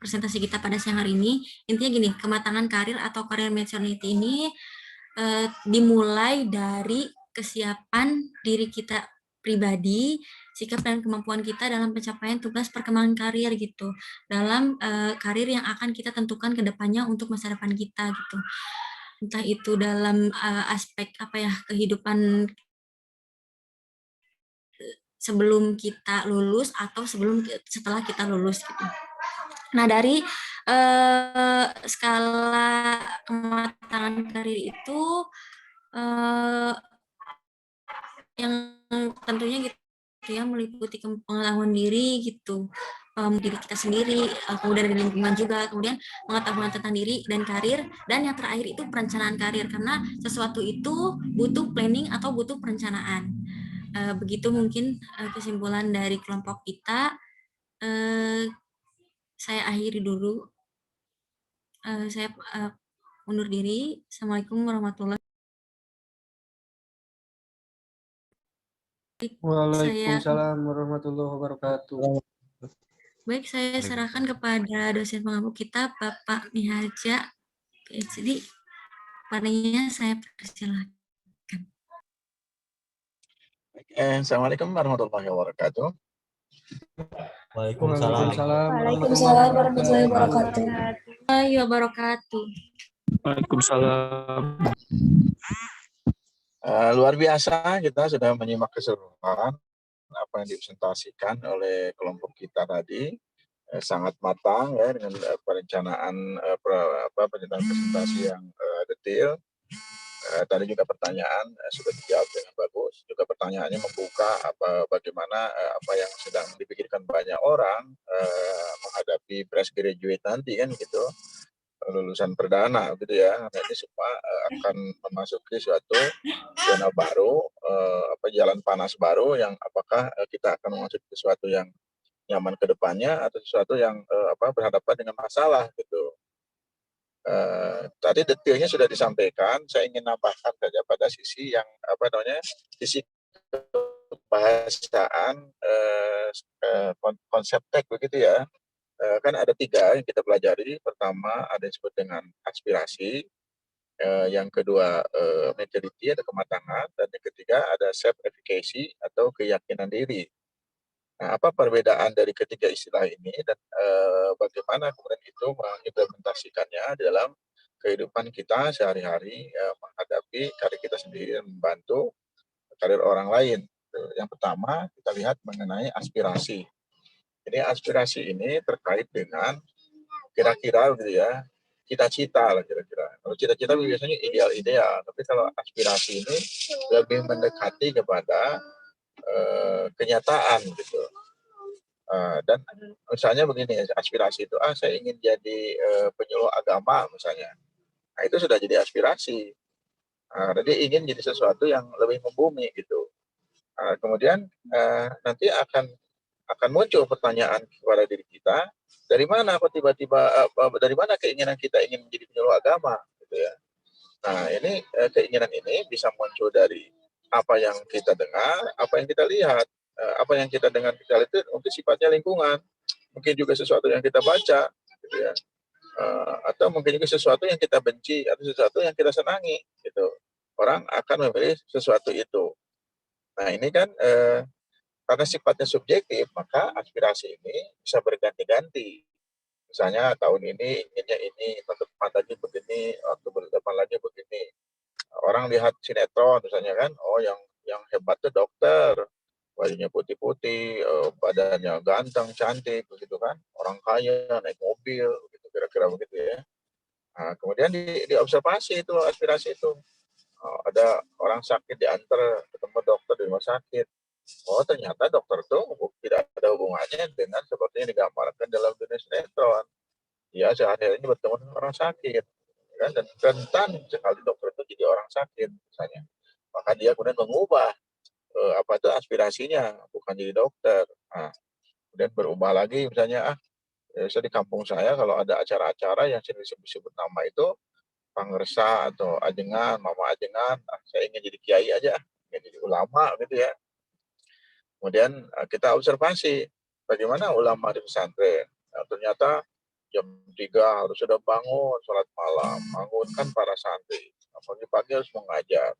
presentasi kita pada siang hari ini. Intinya gini, kematangan karir atau career maturity ini dimulai dari kesiapan diri kita pribadi, sikap dan kemampuan kita dalam pencapaian tugas perkembangan karir gitu, dalam karir yang akan kita tentukan ke depannya untuk masa depan kita gitu. Entah itu dalam aspek kehidupan sebelum kita lulus atau setelah kita lulus gitu. Nah, dari skala kematangan karir itu yang tentunya gitu ya meliputi pengetahuan diri gitu, diri kita sendiri, kemudian dari lingkungan juga, kemudian pengetahuan tentang diri dan karir, dan yang terakhir itu perencanaan karir, karena sesuatu itu butuh planning atau butuh perencanaan. Begitu mungkin kesimpulan dari kelompok kita. Saya akhiri dulu. Saya undur diri. Assalamualaikum warahmatullahi wabarakatuh. Waalaikumsalam warahmatullahi wabarakatuh. Baik, saya serahkan kepada dosen pengampu kita, Bapak Miharja, PhD. Panenya saya persilahkan. Assalamualaikum warahmatullahi wabarakatuh. Waalaikumsalam. Waalaikumsalam warahmatullahi wabarakatuh. Waalaikumsalam. Luar biasa, kita sudah menyimak keseluruhan apa yang dipresentasikan oleh kelompok kita tadi, sangat matang ya dengan perencanaan presentasi yang detail. Tadi juga pertanyaan sudah dijawab dengan bagus. Juga pertanyaannya membuka bagaimana apa yang sedang dipikirkan banyak orang menghadapi fresh graduate nanti kan gitu, lulusan perdana gitu ya. Nanti semua akan memasuki suatu zona baru, jalan panas baru yang apakah kita akan memasuki sesuatu yang nyaman ke depannya atau sesuatu yang berhadapan dengan masalah gitu. Tadi detailnya sudah disampaikan. Saya ingin nambahkan saja pada sisi yang sisi kebahasaan konsep teks begitu ya. Kan ada 3 yang kita pelajari. Pertama ada yang disebut dengan aspirasi, yang kedua maturity atau kematangan, dan yang ketiga ada self efficacy atau keyakinan diri. Nah, apa perbedaan dari ketiga istilah ini dan bagaimana kemudian itu mengimplementasikannya dalam kehidupan kita sehari-hari menghadapi karir kita sendiri dan membantu karir orang lain. Yang pertama kita lihat mengenai aspirasi. Jadi aspirasi ini terkait dengan kira-kira gitu ya, cita-cita lah kira-kira. Kalau cita-cita biasanya ideal-ideal, tapi kalau aspirasi ini lebih mendekati kepada kenyataan gitu. Dan misalnya begini, aspirasi itu, saya ingin jadi penyuluh agama misalnya. Nah itu sudah jadi aspirasi. Dia ingin jadi sesuatu yang lebih membumi gitu. Kemudian nanti akan muncul pertanyaan kepada diri kita, dari mana kok tiba-tiba dari mana keinginan kita ingin menjadi penyuluh agama gitu ya. Nah ini keinginan ini bisa muncul dari apa yang kita dengar, apa yang kita lihat. Apa yang kita dengar kita lihat itu mungkin sifatnya lingkungan, mungkin juga sesuatu yang kita baca gitu ya. Atau mungkin juga sesuatu yang kita benci atau sesuatu yang kita senangi gitu. Orang akan memilih sesuatu itu. Nah ini kan karena sifatnya subjektif, maka aspirasi ini bisa berganti-ganti. Misalnya tahun ini inginnya ini, tahun depan lagi begini, waktu depan lagi begini. Orang lihat sinetron misalnya kan, oh yang hebat itu dokter, bajunya putih-putih, badannya ganteng, cantik, begitu kan. Orang kaya, naik mobil, begitu, kira-kira begitu ya. Nah, kemudian diobservasi itu, aspirasi itu. Ada orang sakit diantar ketemu dokter di rumah sakit. Oh, ternyata dokter itu tidak ada hubungannya dengan seperti yang digambarkan dalam dunia sinetron. Ya, sehari-hari ini bertemu dengan orang sakit. Kan? Dan rentan sekali dokter itu jadi orang sakit, misalnya. Maka dia kemudian mengubah apa itu aspirasinya, bukan jadi dokter. Nah, kemudian berubah lagi misalnya di kampung saya kalau ada acara-acara yang sering disebut nama itu Panggersa atau Ajengan, Mama Ajengan, saya ingin jadi kiai aja, ingin jadi ulama gitu ya. Kemudian kita observasi bagaimana ulama di pesantren. Nah, ternyata jam 3 harus sudah bangun, sholat malam, bangunkan para santri. Pagi-pagi harus mengajar.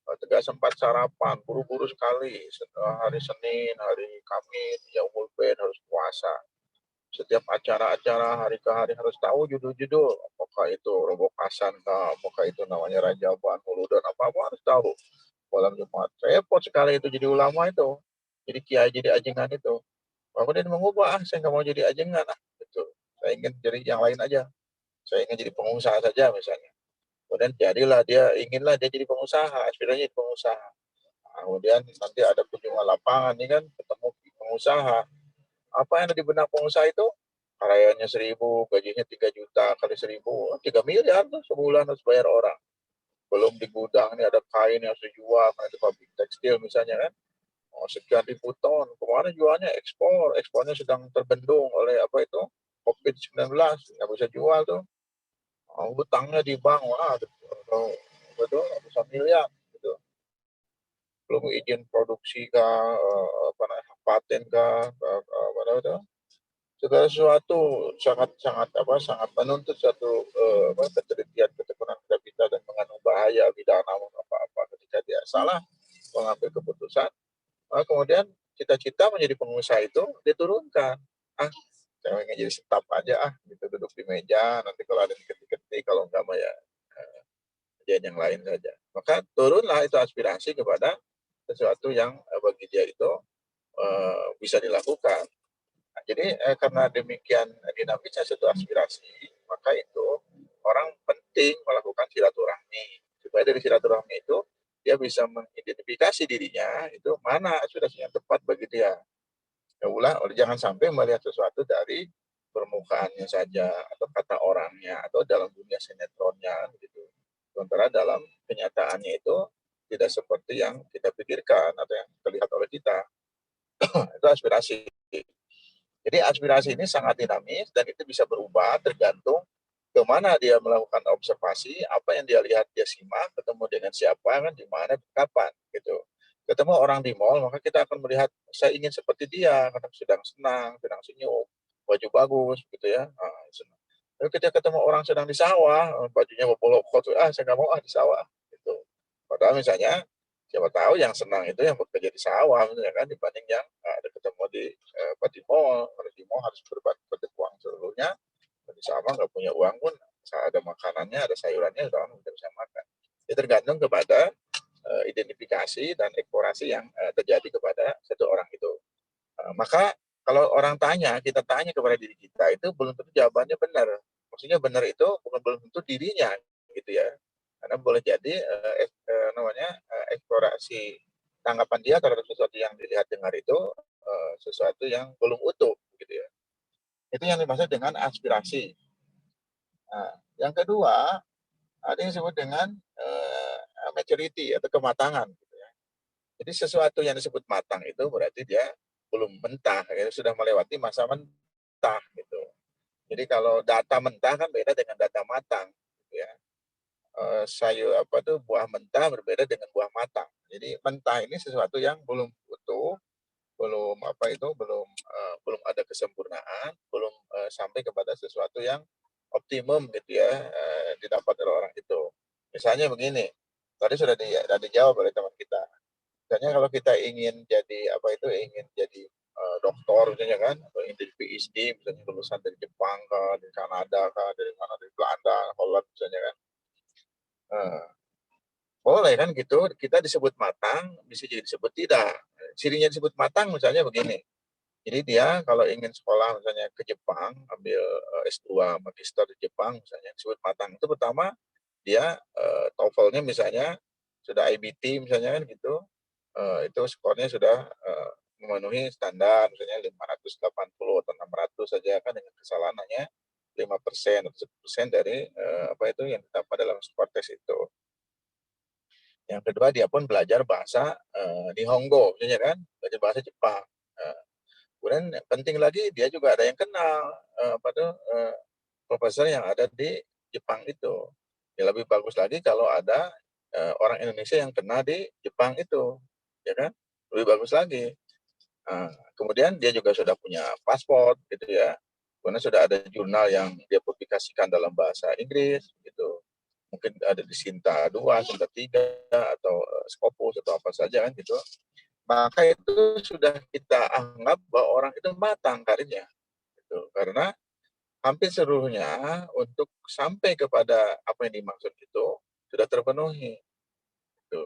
Tidak sempat sarapan, buru-buru sekali. Hari Senin, hari Kamis, Yaumul Bid harus puasa. Setiap acara-acara hari ke hari harus tahu judul-judul. Apakah itu Robokasan, apakah itu namanya Rajaban, Huludan, apa-apa harus tahu. Malam Jumat. Repot sekali itu jadi ulama itu. Jadi kiai, jadi ajengan itu. Kemudian mengubah, saya nggak mau jadi ajengan. Gitu. Saya ingin jadi yang lain aja. Saya ingin jadi pengusaha saja misalnya. Kemudian inginlah dia jadi pengusaha, aspirasinya jadi pengusaha. Kemudian nanti ada kunjungan lapangan nih kan, ketemu pengusaha. Apa yang ada di benak pengusaha itu? Karyanya 1.000, gajinya 3 juta kali 1.000, 3 miliar tuh sebulan harus bayar orang. Belum di gudang ini ada kain yang harus dijual, kan itu pabrik tekstil misalnya kan. Sekian ribu ton, kemarin jualnya ekspornya sedang terbendung oleh apa itu COVID-19, nggak bisa jual tuh. Hutangnya di bank, betul, ratusan miliar gitu. Belum izin produksi kah, paten kah, segala sesuatu sangat menuntut suatu ketelitian, ketekunan kita dan mengandung bahaya pidana apa ketika dia salah mengambil keputusan. Kemudian cita-cita menjadi pengusaha itu diturunkan. Saya ingin jadi staf aja gitu, duduk di meja, nanti kalau ada diketik-ketik, kalau enggak mah ya kerjaan yang lain saja. Maka turunlah itu aspirasi kepada sesuatu yang bagi dia itu bisa dilakukan. Nah, jadi karena demikian dinamisnya satu aspirasi, maka itu orang penting melakukan silaturahmi supaya dari silaturahmi itu dia bisa mengidentifikasi dirinya itu mana aspirasi yang tepat bagi dia. Ya ulang, jangan sampai melihat sesuatu dari permukaannya saja atau kata orangnya atau dalam dunia sinetronnya gitu. Sementara dalam kenyataannya itu tidak seperti yang kita pikirkan atau yang terlihat oleh kita. Itu aspirasi. Jadi aspirasi ini sangat dinamis dan itu bisa berubah tergantung kemana dia melakukan observasi, apa yang dia lihat, dia simak, ketemu dengan siapa, kan di mana, kapan, gitu. Ketemu orang di mall, maka kita akan melihat, saya ingin seperti dia, karena sedang senang, sedang senyum, baju bagus, gitu ya. Senang. Lalu kita ketemu orang sedang di sawah, bajunya bolok-bolok, saya nggak mau di sawah, gitu. Padahal misalnya, siapa tahu yang senang itu yang bekerja di sawah, misalnya kan, dibanding yang ada ketemu di mall. Kalau di mall harus berdepuang seluruhnya, di sama nggak punya uang pun ada makanannya, ada sayurannya, orang tidak bisa makan. Itu tergantung kepada identifikasi dan eksplorasi yang terjadi kepada satu orang itu. Maka kalau orang tanya, kita tanya kepada diri kita itu belum tentu jawabannya benar. Maksudnya benar itu bukan belum tentu dirinya, gitu ya. Karena boleh jadi eksplorasi tanggapan dia terhadap sesuatu yang dilihat dengar itu sesuatu yang belum utuh, gitu ya. Itu yang dimaksud dengan aspirasi. Nah, yang kedua, ada yang disebut dengan maturity atau kematangan. Gitu ya. Jadi sesuatu yang disebut matang itu berarti dia belum mentah, ya, sudah melewati masa mentah. Gitu. Jadi kalau data mentah kan beda dengan data matang. Gitu ya. Buah mentah berbeda dengan buah matang. Jadi mentah ini sesuatu yang belum utuh, belum belum ada kesempurnaan, belum sampai kepada sesuatu yang optimum gitu ya didapat oleh orang itu. Misalnya begini, tadi sudah dijawab oleh teman kita. Misalnya kalau kita ingin jadi dokter misalnya kan, atau ingin jadi PhD misalnya lulusan dari Jepang kah, dari Kanada kah, dari mana, dari Belanda, Holland misalnya kan. Boleh kan gitu, kita disebut matang, bisa jadi disebut tidak. Cirinya disebut matang misalnya begini. Jadi dia kalau ingin sekolah misalnya ke Jepang, ambil S2 magister di Jepang misalnya, disebut matang. Itu pertama dia TOEFL-nya misalnya sudah IBT misalnya kan gitu, itu skornya sudah memenuhi standar misalnya 580 atau 600 saja kan, dengan kesalahan hanya 5% atau 10% dari yang didapat dalam skor tes itu. Yang kedua dia pun belajar bahasa Nihongo misalnya kan, belajar bahasa Jepang. Kemudian penting lagi dia juga ada yang kenal profesor yang ada di Jepang itu. Ya lebih bagus lagi kalau ada orang Indonesia yang kena di Jepang itu, ya kan? Lebih bagus lagi. Kemudian dia juga sudah punya paspor gitu ya. Kemudian sudah ada jurnal yang dia publikasikan dalam bahasa Inggris gitu. Mungkin ada di Sinta 2, Sinta 3 atau Scopus atau apa saja kan gitu. Maka itu sudah kita anggap bahwa orang itu matang karirnya. Gitu. Karena hampir seluruhnya untuk sampai kepada apa yang dimaksud itu sudah terpenuhi. Gitu.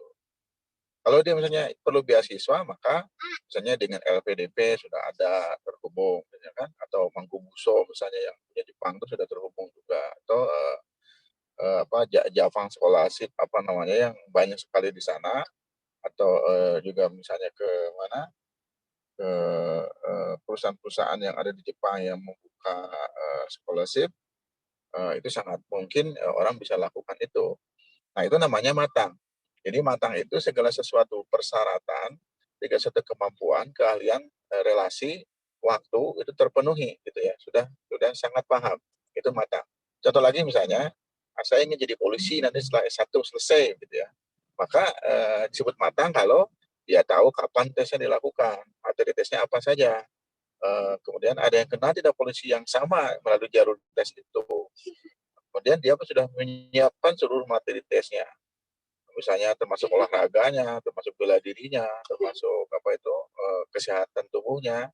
Kalau dia misalnya perlu beasiswa, maka misalnya dengan LPDP sudah ada terhubung, ya kan? Atau Manggumuso misalnya yang punya Jepang itu sudah terhubung juga, atau Javang Scholarship yang banyak sekali di sana, atau juga misalnya ke mana, ke perusahaan-perusahaan yang ada di Jepang yang membuka scholarship, itu sangat mungkin orang bisa lakukan itu. Nah itu namanya matang. Jadi matang itu segala sesuatu persyaratan, segala sesuatu kemampuan, keahlian, relasi, waktu itu terpenuhi gitu ya, sudah sangat paham, itu matang. Contoh lagi misalnya, saya ingin jadi polisi nanti setelah S1 selesai gitu ya, maka disebut matang kalau dia tahu kapan tesnya dilakukan, materi tesnya apa saja, kemudian ada yang kena tidak polisi yang sama melalui jalur tes itu, kemudian dia sudah menyiapkan seluruh materi tesnya, misalnya termasuk olahraganya, termasuk bela dirinya, termasuk kesehatan tubuhnya,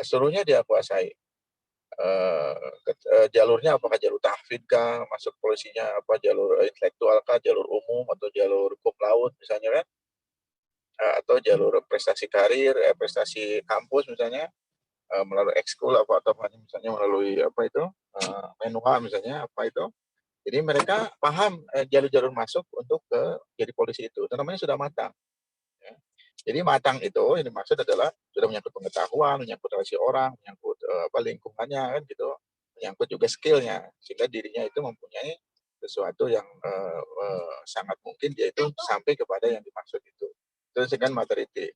seluruhnya dia kuasai. Jalurnya apakah jalur tahfidz kah, masuk polisinya apa jalur intelektual kah, jalur umum atau jalur cum laude misalnya kan, atau jalur prestasi karir, prestasi kampus misalnya melalui ekskul atau misalnya melalui menua misalnya Jadi mereka paham jalur-jalur masuk untuk jadi polisi itu, itu namanya sudah matang. Ya. Jadi matang itu yang dimaksud adalah sudah menyangkut pengetahuan, menyangkut relasi orang, menyangkut lingkungannya kan gitu, menyangkut juga skillnya, sehingga dirinya itu mempunyai sesuatu yang sangat mungkin dia itu sampai kepada yang dimaksud itu. Terus dengan maturity.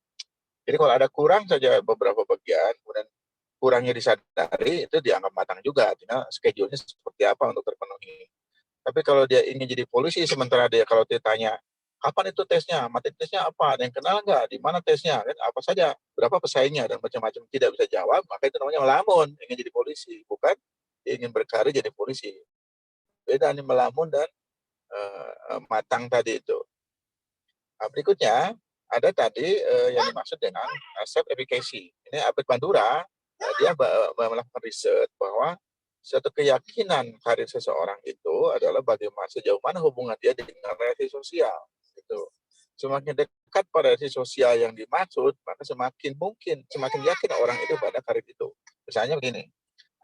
Jadi kalau ada kurang saja beberapa bagian, kemudian kurangnya disadari, itu dianggap matang juga, tinggal schedule-nya seperti apa untuk terpenuhi. Tapi kalau dia ingin jadi polisi, sementara dia kalau ditanya, kapan itu tesnya, materi tesnya apa, ada yang kenal nggak, di mana tesnya, kan apa saja, berapa pesaingnya, dan macam-macam tidak bisa jawab, maka itu namanya melamun, ingin jadi polisi, bukan ingin berkarir jadi polisi. Beda nih melamun dan matang tadi itu. Nah, berikutnya, ada tadi yang dimaksud dengan self efficacy. Ini Albert Bandura, dia melakukan riset bahwa suatu keyakinan karir seseorang itu adalah bagaimana sejauh mana hubungan dia dengan relasi sosial. Gitu. Semakin dekat pada relasi sosial yang dimaksud, maka semakin yakin orang itu pada karir itu. Misalnya begini,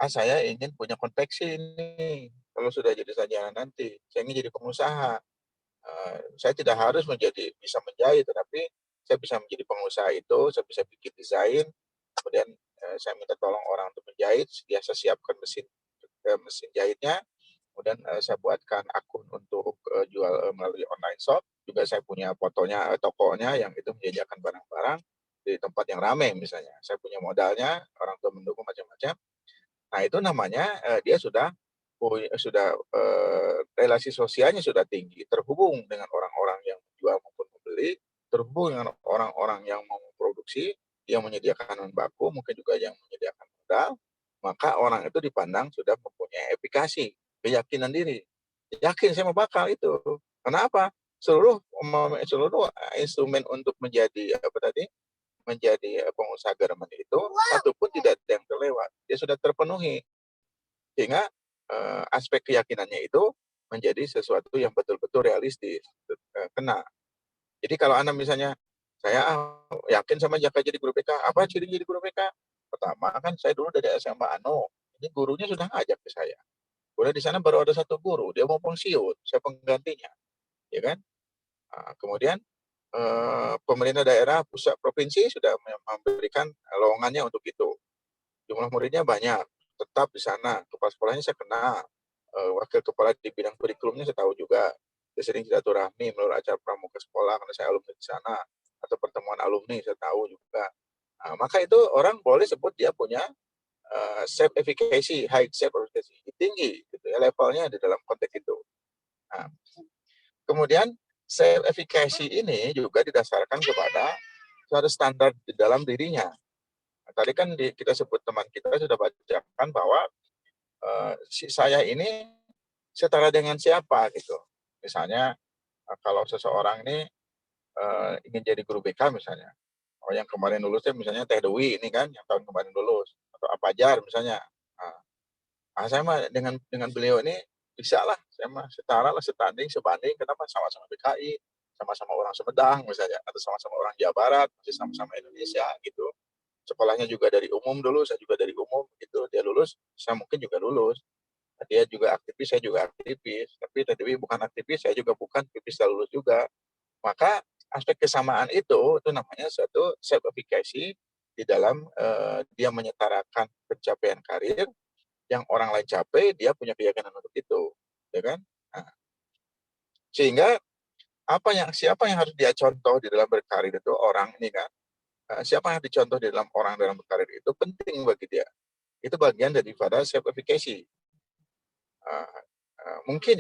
saya ingin punya konveksi ini, kalau sudah jadi sarjana nanti, saya ingin jadi pengusaha. Saya tidak harus bisa menjahit, tetapi saya bisa menjadi pengusaha itu, saya bisa bikin desain, kemudian saya minta tolong orang untuk menjahit, biasa siapkan mesin jahitnya, kemudian saya buatkan akun untuk jual melalui online shop, juga saya punya fotonya, tokonya yang itu menyediakan barang-barang di tempat yang ramai misalnya. Saya punya modalnya, orang tua mendukung macam-macam. Nah itu namanya dia sudah relasi sosialnya sudah tinggi, terhubung dengan orang-orang yang menjual maupun membeli, terhubung dengan orang-orang yang mau memproduksi, yang menyediakan bahan baku, mungkin juga yang menyediakan modal, maka orang itu dipandang sudah mempunyai efikasi, keyakinan diri. Yakin saya mau bakal itu. Kenapa? Seluruh instrumen untuk menjadi pengusaha garmen itu satu pun tidak ada yang terlewat. Dia sudah terpenuhi. Sehingga aspek keyakinannya itu menjadi sesuatu yang betul-betul realistis, kena. Jadi kalau Anda misalnya, saya yakin sama Jaka jadi guru BK, apa ciri jadi guru BK? Pertama kan saya dulu dari SMA ini gurunya sudah ngajak ke saya. Kemudian di sana baru ada satu guru, dia mau pensiun, saya penggantinya, ya kan? Kemudian pemerintah daerah, pusat, provinsi sudah memberikan lowongannya untuk itu. Jumlah muridnya banyak, tetap di sana. Kepala sekolahnya saya kenal, wakil kepala di bidang kurikulumnya saya tahu juga. Saya sering silaturahmi melalui acara pramuka sekolah karena saya alumni di sana, atau pertemuan alumni saya tahu juga. Nah, maka itu orang boleh sebut dia punya self efficacy, high self efficacy, tinggi gitu ya, levelnya di dalam konteks itu. Nah, kemudian self efficacy ini juga didasarkan kepada suatu standar di dalam dirinya. Nah, tadi kan kita sebut teman kita sudah bacakan bahwa saya ini setara dengan siapa gitu. Misalnya kalau seseorang ini ingin jadi guru BK misalnya, yang kemarin lulusnya misalnya Teh Dewi ini kan yang tahun kemarin lulus, atau Apajar misalnya. Saya mah dengan beliau ini bisa lah, saya mah setara lah, sebanding, kenapa sama-sama PKI, sama-sama orang Sumedang misalnya, atau sama-sama orang Jawa Barat, masih sama-sama Indonesia gitu. Sekolahnya juga dari umum dulu, saya juga dari umum gitu. Dia lulus, saya mungkin juga lulus. Dia juga aktivis, saya juga aktivis. Tapi tadi bukan aktivis, saya juga bukan aktivis, saya lulus juga. Maka aspek kesamaan itu namanya suatu self efficacy di dalam dia menyetarakan pencapaian karir yang orang lain capai, dia punya keyakinan untuk itu, ya kan? Nah, sehingga siapa yang harus dia contoh di dalam berkarir itu orang ini kan? Siapa yang dicontoh di dalam orang dalam berkarir itu penting bagi dia. Itu bagian daripada self efficacy. Mungkin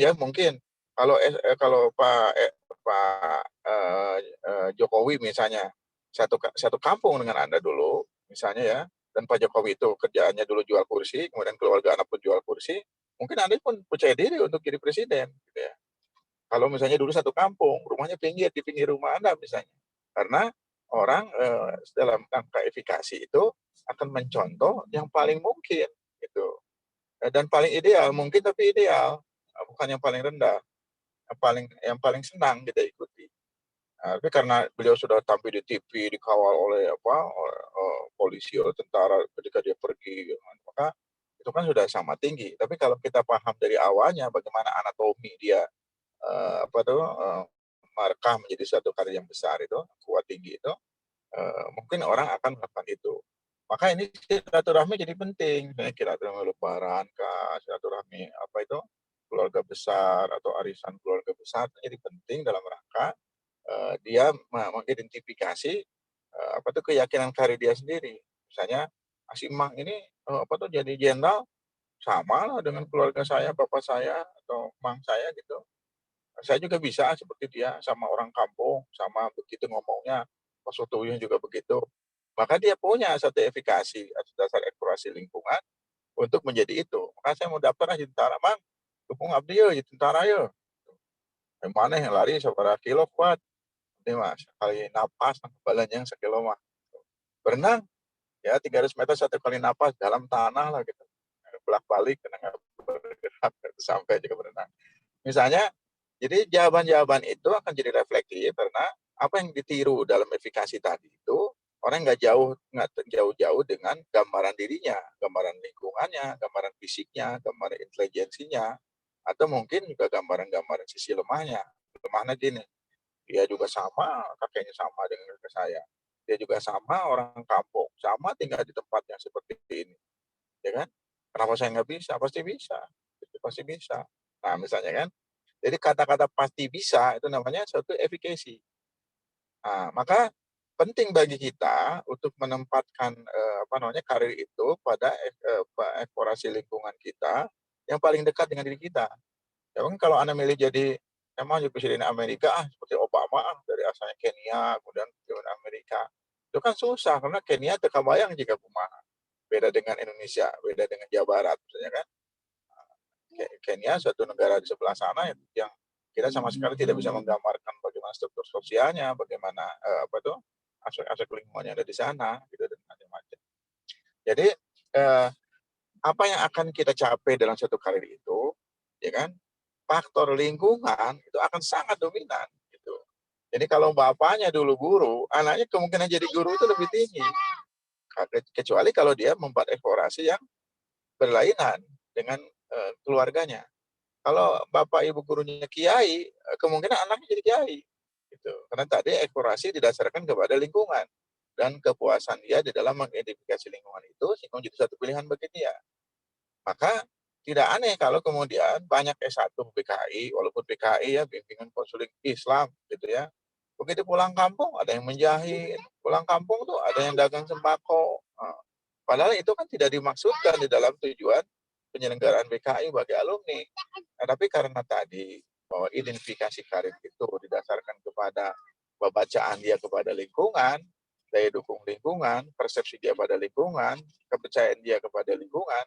kalau Pak Jokowi misalnya satu kampung dengan Anda dulu, misalnya ya, dan Pak Jokowi itu kerjaannya dulu jual kursi, kemudian keluarga Anda pun jual kursi, mungkin Anda pun percaya diri untuk jadi presiden, gitu ya. Kalau misalnya dulu satu kampung, rumahnya di pinggir rumah Anda misalnya, karena orang dalam angka efikasi itu akan mencontoh yang paling mungkin, gitu, dan paling ideal mungkin, tapi ideal, bukan yang paling rendah, yang paling senang kita ikuti. Tapi karena beliau sudah tampil di TV, dikawal oleh polisi, oleh tentara ketika dia pergi, maka itu kan sudah sama tinggi. Tapi kalau kita paham dari awalnya bagaimana anatomi dia merekah menjadi suatu karya yang besar itu, kuat tinggi itu, mungkin orang akan melakukan itu. Maka ini silaturahmi jadi penting. Silaturahmi lebaran, silaturahmi keluarga besar atau arisan keluarga besar jadi penting dalam rangka dia mengidentifikasi keyakinan karir dia sendiri. Misalnya, si Mang ini jadi jenderal sama lah dengan keluarga saya, bapak saya atau mang saya gitu. Saya juga bisa seperti dia, sama orang kampung, sama begitu ngomongnya, Pak Soetoyo juga begitu. Maka dia punya sertifikasi atas dasar eksplorasi lingkungan untuk menjadi itu. Maka saya mau daftar jadi tentara, Mang, dukung abdi ya, jadi tentara ya. Yang mana yang lari seberapa kilo kuat. Ini mas, kali napas, balannya yang sekilo mah. Berenang, ya 300 meter 1 kali napas, dalam tanah lah gitu. Bolak-balik, karena nggak bergerak, sampai juga berenang. Misalnya, jadi jawaban-jawaban itu akan jadi reflektif karena apa yang ditiru dalam efikasi tadi itu orang nggak jauh-jauh dengan gambaran dirinya, gambaran lingkungannya, gambaran fisiknya, gambaran intelijensinya, atau mungkin juga gambaran-gambaran sisi lemahnya. Lemahnya gini, dia juga sama, kakeknya sama dengan kakek saya. Dia juga sama orang kampung, sama tinggal di tempat yang seperti ini, ya kan? Kenapa saya nggak bisa? Pasti bisa, pasti bisa. Nah, misalnya kan, jadi kata-kata pasti bisa itu namanya suatu efikasi. Nah, maka penting bagi kita untuk menempatkan karir itu pada eksplorasi lingkungan kita yang paling dekat dengan diri kita. Ya kan kalau Anda milih jadi emang jadi presiden Amerika seperti Obama dari asalnya Kenya kemudian ke Amerika itu kan susah karena Kenya terkebayang jika kumaha beda dengan Indonesia, beda dengan Jawa Barat misalnya kan. Kenya suatu negara di sebelah sana yang kita sama sekali tidak bisa menggambarkan bagaimana struktur sosialnya, bagaimana aspek-aspek lingkungannya ada di sana, gitu dan macam-macam. Jadi apa yang akan kita capai dalam suatu karir itu, ya kan? Faktor lingkungan itu akan sangat dominan, gitu. Jadi kalau bapaknya dulu guru, anaknya kemungkinan jadi guru itu lebih tinggi. Kecuali kalau dia membuat eksplorasi yang berlainan dengan keluarganya. Kalau bapak ibu gurunya kiai, kemungkinan anaknya jadi kiai. Gitu. Karena tadi eksplorasi didasarkan kepada lingkungan dan kepuasan dia di dalam mengidentifikasi lingkungan itu sehingga menjadi satu pilihan bagi dia. Maka tidak aneh kalau kemudian banyak S1 PKI, walaupun PKI ya bimbingan konseling Islam gitu ya. Begitu pulang kampung ada yang menjahit, pulang kampung tuh ada yang dagang sembako. Padahal itu kan tidak dimaksudkan di dalam tujuan penyelenggaraan PKI bagi alumni. Nah, tapi karena tadi bahwa identifikasi karir itu didasarkan kepada pembacaan dia kepada lingkungan, daya dukung lingkungan, persepsi dia pada lingkungan, kepercayaan dia kepada lingkungan,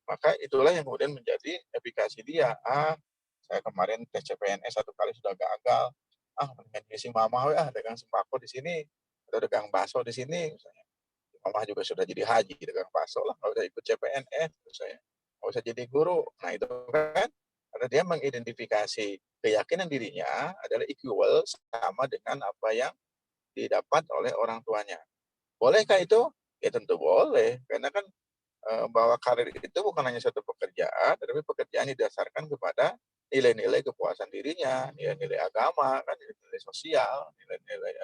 maka itulah yang kemudian menjadi efikasi dia. Saya kemarin tes CPNS 1 kali sudah gagal. Mendingan ngisi mamah dagang sembako di sini atau dagang bakso di sini misalnya. Mamah juga sudah jadi haji dagang bakso lah, nggak usah ikut CPNS saya. Nggak usah jadi guru. Nah itu kan karena dia mengidentifikasi keyakinan dirinya adalah equal sama dengan apa yang didapat oleh orang tuanya. Bolehkah itu? Ya tentu boleh, karena kan bahwa karir itu bukan hanya satu pekerjaan, tetapi pekerjaan didasarkan kepada nilai-nilai kepuasan dirinya, nilai-nilai agama, kan nilai sosial, nilai-nilai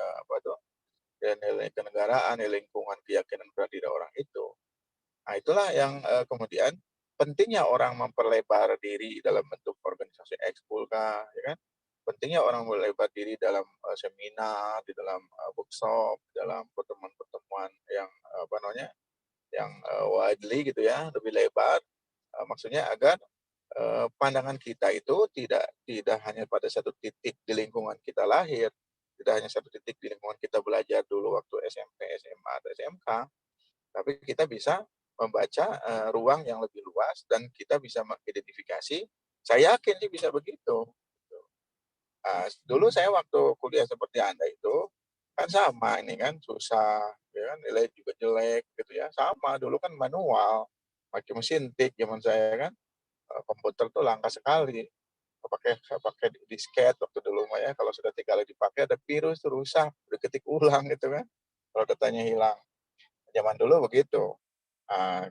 nilai kenegaraan, nilai lingkungan, keyakinan pada diri orang itu. Nah, itulah yang kemudian pentingnya orang memperlebar diri dalam bentuk organisasi ekskul kah, ya kan? Pentingnya orang melebar diri dalam seminar, di dalam workshop, dalam pertemuan-pertemuan yang yang widely gitu ya, lebih lebar. Maksudnya agar pandangan kita itu tidak hanya pada satu titik di lingkungan kita lahir, tidak hanya satu titik di lingkungan kita belajar dulu waktu SMP, SMA, atau SMK, tapi kita bisa membaca ruang yang lebih luas dan kita bisa mengidentifikasi. Saya yakin sih bisa begitu. Dulu saya waktu kuliah seperti Anda itu kan sama ini kan susah, ya kan nilai juga jelek gitu ya. Sama dulu kan manual, pakai mesin tik zaman saya kan. Komputer tuh langka sekali. Pakai disket waktu dulu mah ya, kalau sudah 3 kali dipakai ada virus tuh rusak, diketik ulang gitu kan. Kalau datanya hilang. Zaman dulu begitu.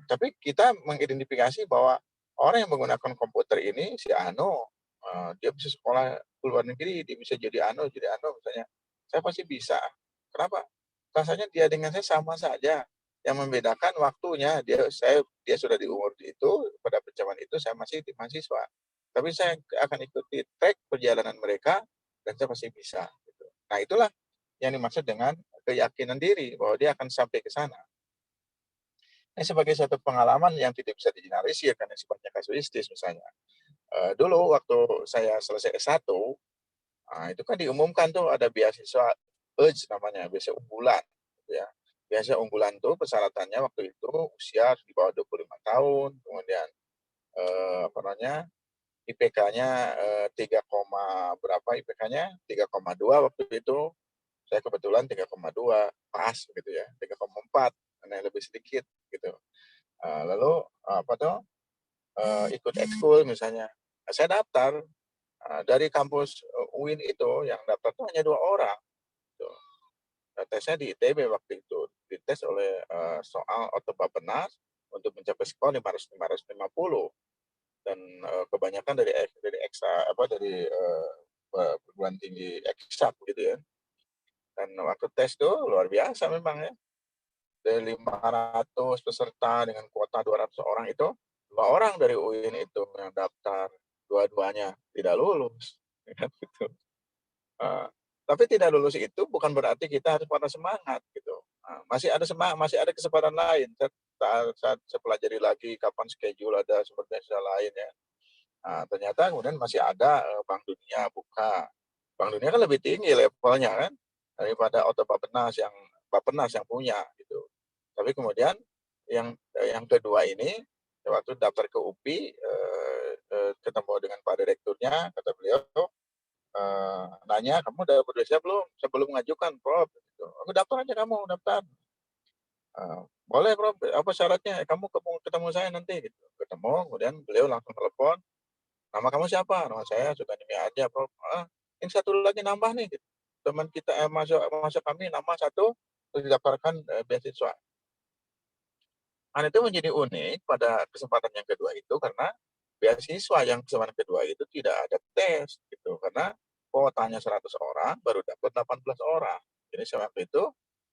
Tapi kita mengidentifikasi bahwa orang yang menggunakan komputer ini si Ano, dia bisa sekolah ke luar negeri, dia bisa jadi Ano misalnya. Saya pasti bisa. Kenapa? Rasanya dia dengan saya sama saja. Yang membedakan waktunya, dia sudah di umur itu, pada zaman itu saya masih di mahasiswa. Tapi saya akan ikuti track perjalanan mereka dan saya pasti bisa. Gitu. Nah itulah yang dimaksud dengan keyakinan diri bahwa dia akan sampai ke sana. Ini sebagai satu pengalaman yang tidak bisa digeneralisir karena sifatnya kasuistis misalnya. Dulu waktu saya selesai S1, itu kan diumumkan tuh ada beasiswa UJ namanya, beasiswa unggulan. Gitu ya. Beasiswa unggulan tuh persyaratannya waktu itu usia di bawah 25 tahun, kemudian IPK-nya 3, berapa IPK-nya? 3,2 waktu itu. Saya kebetulan 3,2 pas gitu ya, 3,4 karena lebih sedikit gitu. Lalu ikut ekskul misalnya. Saya daftar dari kampus UIN itu yang daftar tuh hanya 2 orang. Gitu. Tesnya di ITB waktu itu, dites oleh soal Otobappenas untuk mencapai skor 550 dan kebanyakan dari perguruan tinggi eksak gitu ya. Dan waktu tes tuh luar biasa memang ya. Dari 500 peserta dengan kuota 200 orang itu, 2 orang dari UIN itu yang daftar, dua-duanya tidak lulus. Gitu. Tapi tidak lulus itu bukan berarti kita harus patah semangat gitu. Masih ada kesempatan lain. Saat saya pelajari lagi kapan schedule ada sumber daya lain ya. Ternyata kemudian masih ada Bank Dunia buka. Bank Dunia kan lebih tinggi levelnya kan daripada Bappenas yang punya gitu. Tapi kemudian yang kedua ini waktu daftar ke UPI ketemu dengan Pak Direkturnya, kata beliau nanya, kamu udah berusaha belum? Saya belum mengajukan, Prof. Gitu. Aku daftar aja kamu, daftar. Boleh, Prof. Apa syaratnya? Kamu ketemu saya nanti. Gitu. Ketemu, kemudian beliau langsung telepon. Nama kamu siapa? Nama saya Sukanimi aja, Prof. Ini satu lagi nambah nih. Gitu. Teman kita masuk kami nama satu terus didaftarkan beasiswa. Itu menjadi unik pada kesempatan yang kedua itu karena beasiswa yang kesempatan kedua itu tidak ada tes gitu karena kuotanya 100 orang baru dapat 18 orang. Jadi waktu itu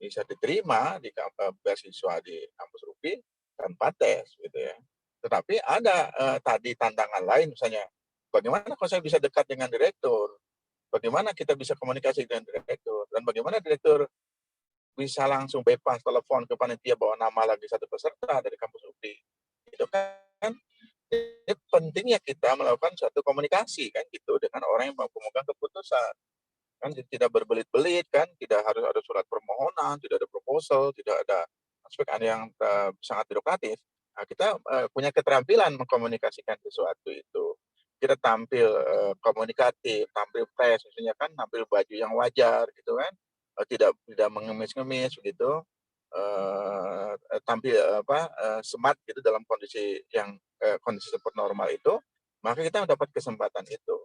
bisa diterima di beasiswa di kampus UPI tanpa tes gitu ya. Tetapi ada tadi tantangan lain misalnya bagaimana kalau saya bisa dekat dengan direktur? Bagaimana kita bisa komunikasi dengan direktur? Dan bagaimana direktur bisa langsung bebas telepon ke panitia bawa nama lagi satu peserta dari kampus UPI. Itu kan ini pentingnya kita melakukan suatu komunikasi kan gitu dengan orang yang memegang keputusan. Kan tidak berbelit-belit kan, tidak harus ada surat permohonan, tidak ada proposal, tidak ada aspek yang sangat birokratis. Nah, kita punya keterampilan mengkomunikasikan sesuatu itu. Kita tampil komunikatif, tampil fresh, misalnya kan tampil baju yang wajar gitu kan, tidak mengemis-ngemis begitu, tampil smart gitu dalam kondisi yang kondisi super normal itu, maka kita mendapat kesempatan itu.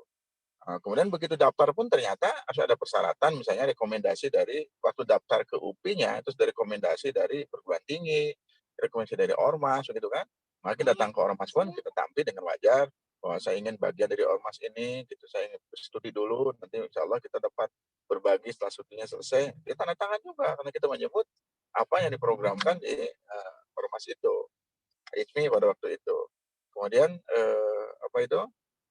Kemudian begitu daftar pun ternyata harus ada persyaratan, misalnya rekomendasi dari waktu daftar ke UPI-nya, terus dari rekomendasi dari perguruan tinggi, rekomendasi dari ormas, begitu kan. Maka kita datang ke ormas pun kita tampil dengan wajar, bahwa saya ingin bagian dari ormas ini, gitu, saya ingin studi dulu, nanti insya Allah kita dapat berbagi setelah studinya selesai. Kita tanda tangan juga, karena kita menyebut apa yang diprogramkan di ormas itu. ISMI pada waktu itu. Kemudian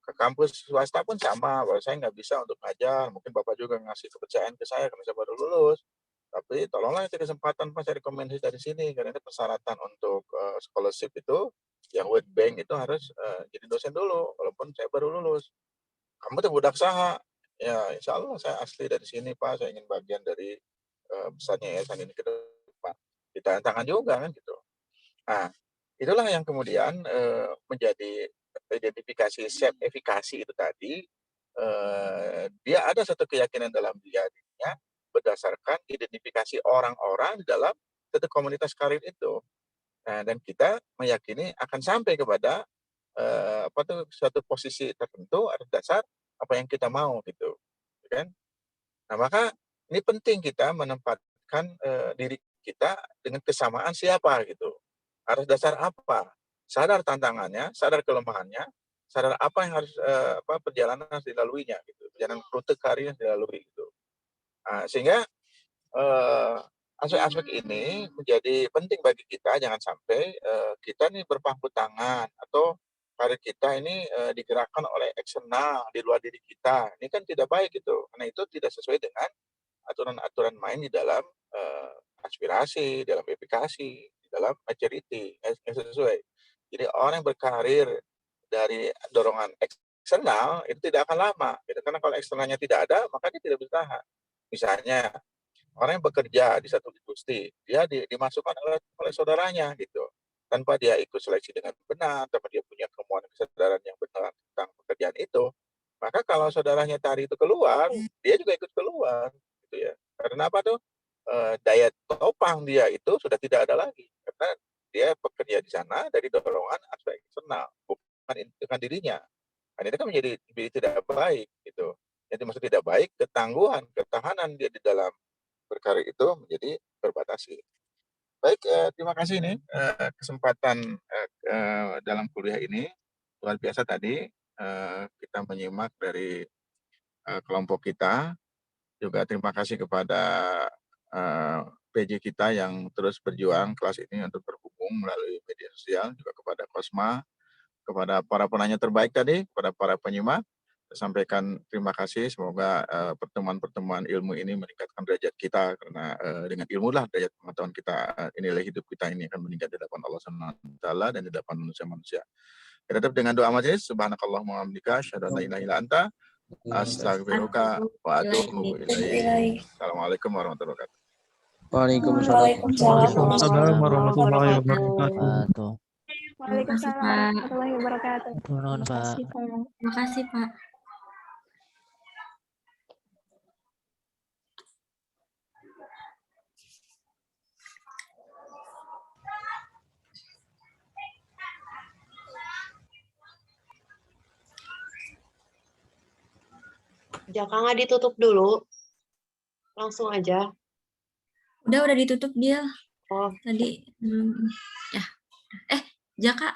ke kampus swasta pun sama, bahwa saya nggak bisa untuk ngajar, mungkin Bapak juga ngasih kepercayaan ke saya karena saya baru lulus, tapi tolonglah itu kesempatan Pak, saya rekomendasi dari sini, karena ini persyaratan untuk scholarship itu, yang World Bank itu harus jadi dosen dulu, walaupun saya baru lulus. Kamu tuh budak saha? Ya, insya Allah saya asli dari sini Pak, saya ingin bagian dari besarnya yayasan ini ke depan. Ditantangan juga kan gitu. Nah, itulah yang kemudian menjadi identifikasi self-efikasi itu tadi, dia ada satu keyakinan dalam dirinya berdasarkan identifikasi orang-orang di dalam satu komunitas karir itu. Nah, dan kita meyakini akan sampai kepada suatu posisi tertentu atas dasar apa yang kita mau gitu, kan? Nah, maka ini penting kita menempatkan diri kita dengan kesamaan siapa gitu. Atas dasar apa? Sadar tantangannya, sadar kelemahannya, sadar apa yang harus perjalanan harus dilaluinya gitu. Perjalanan rute karir yang dilalui gitu. Sehingga aspek-aspek ini menjadi penting bagi kita, jangan sampai kita nih berpangku tangan atau karir kita ini digerakkan oleh eksternal di luar diri kita. Ini kan tidak baik gitu, karena itu tidak sesuai dengan aturan-aturan main di dalam aspirasi, dalam efikasi, di dalam maturity, yang sesuai. Jadi orang yang berkarir dari dorongan eksternal itu tidak akan lama, gitu. Karena kalau eksternalnya tidak ada, maka dia tidak bertahan. Misalnya orang yang bekerja di satu industri, dia dimasukkan oleh saudaranya gitu, tanpa dia ikut seleksi dengan benar, tanpa dia punya kemauan kesadaran yang benar tentang pekerjaan itu, maka kalau saudaranya tadi itu keluar, dia juga ikut keluar, gitu ya. Karena apa tuh? Daya topang dia itu sudah tidak ada lagi, karena dia bekerja di sana dari dorongan aspek eksternal, bukan dengan dirinya. Dan itu kan menjadi tidak baik gitu. Jadi maksud tidak baik, ketangguhan, ketahanan dia di dalam berkarir itu menjadi terbatasi. Baik, terima kasih nih kesempatan dalam kuliah ini luar biasa tadi kita menyimak dari kelompok kita. Juga terima kasih kepada PJ kita yang terus berjuang kelas ini untuk terhubung melalui media sosial, juga kepada Kosma, kepada para penanya terbaik tadi, kepada para penyimak. Sampaikan terima kasih, semoga pertemuan-pertemuan ilmu ini meningkatkan derajat kita, karena dengan ilmu lah derajat pengetahuan kita, nilai hidup kita ini akan meningkat di hadapan Allah SWT dan di hadapan manusia-manusia. Kita tutup dengan doa majelis. Subhanakallahumma wa bihamdika, asyhadu an la ilaha illa anta, astaghfiruka wa atubu ilaik. Assalamualaikum warahmatullahi wabarakatuh. Waalaikumsalam warahmatullahi wabarakatuh. Waalaikumsalam warahmatullahi wabarakatuh. Turun, Pak. Terima kasih, Pak. Jaka nggak ditutup dulu, langsung aja. Udah ditutup dia. Oh. Tadi. Ya. Jaka.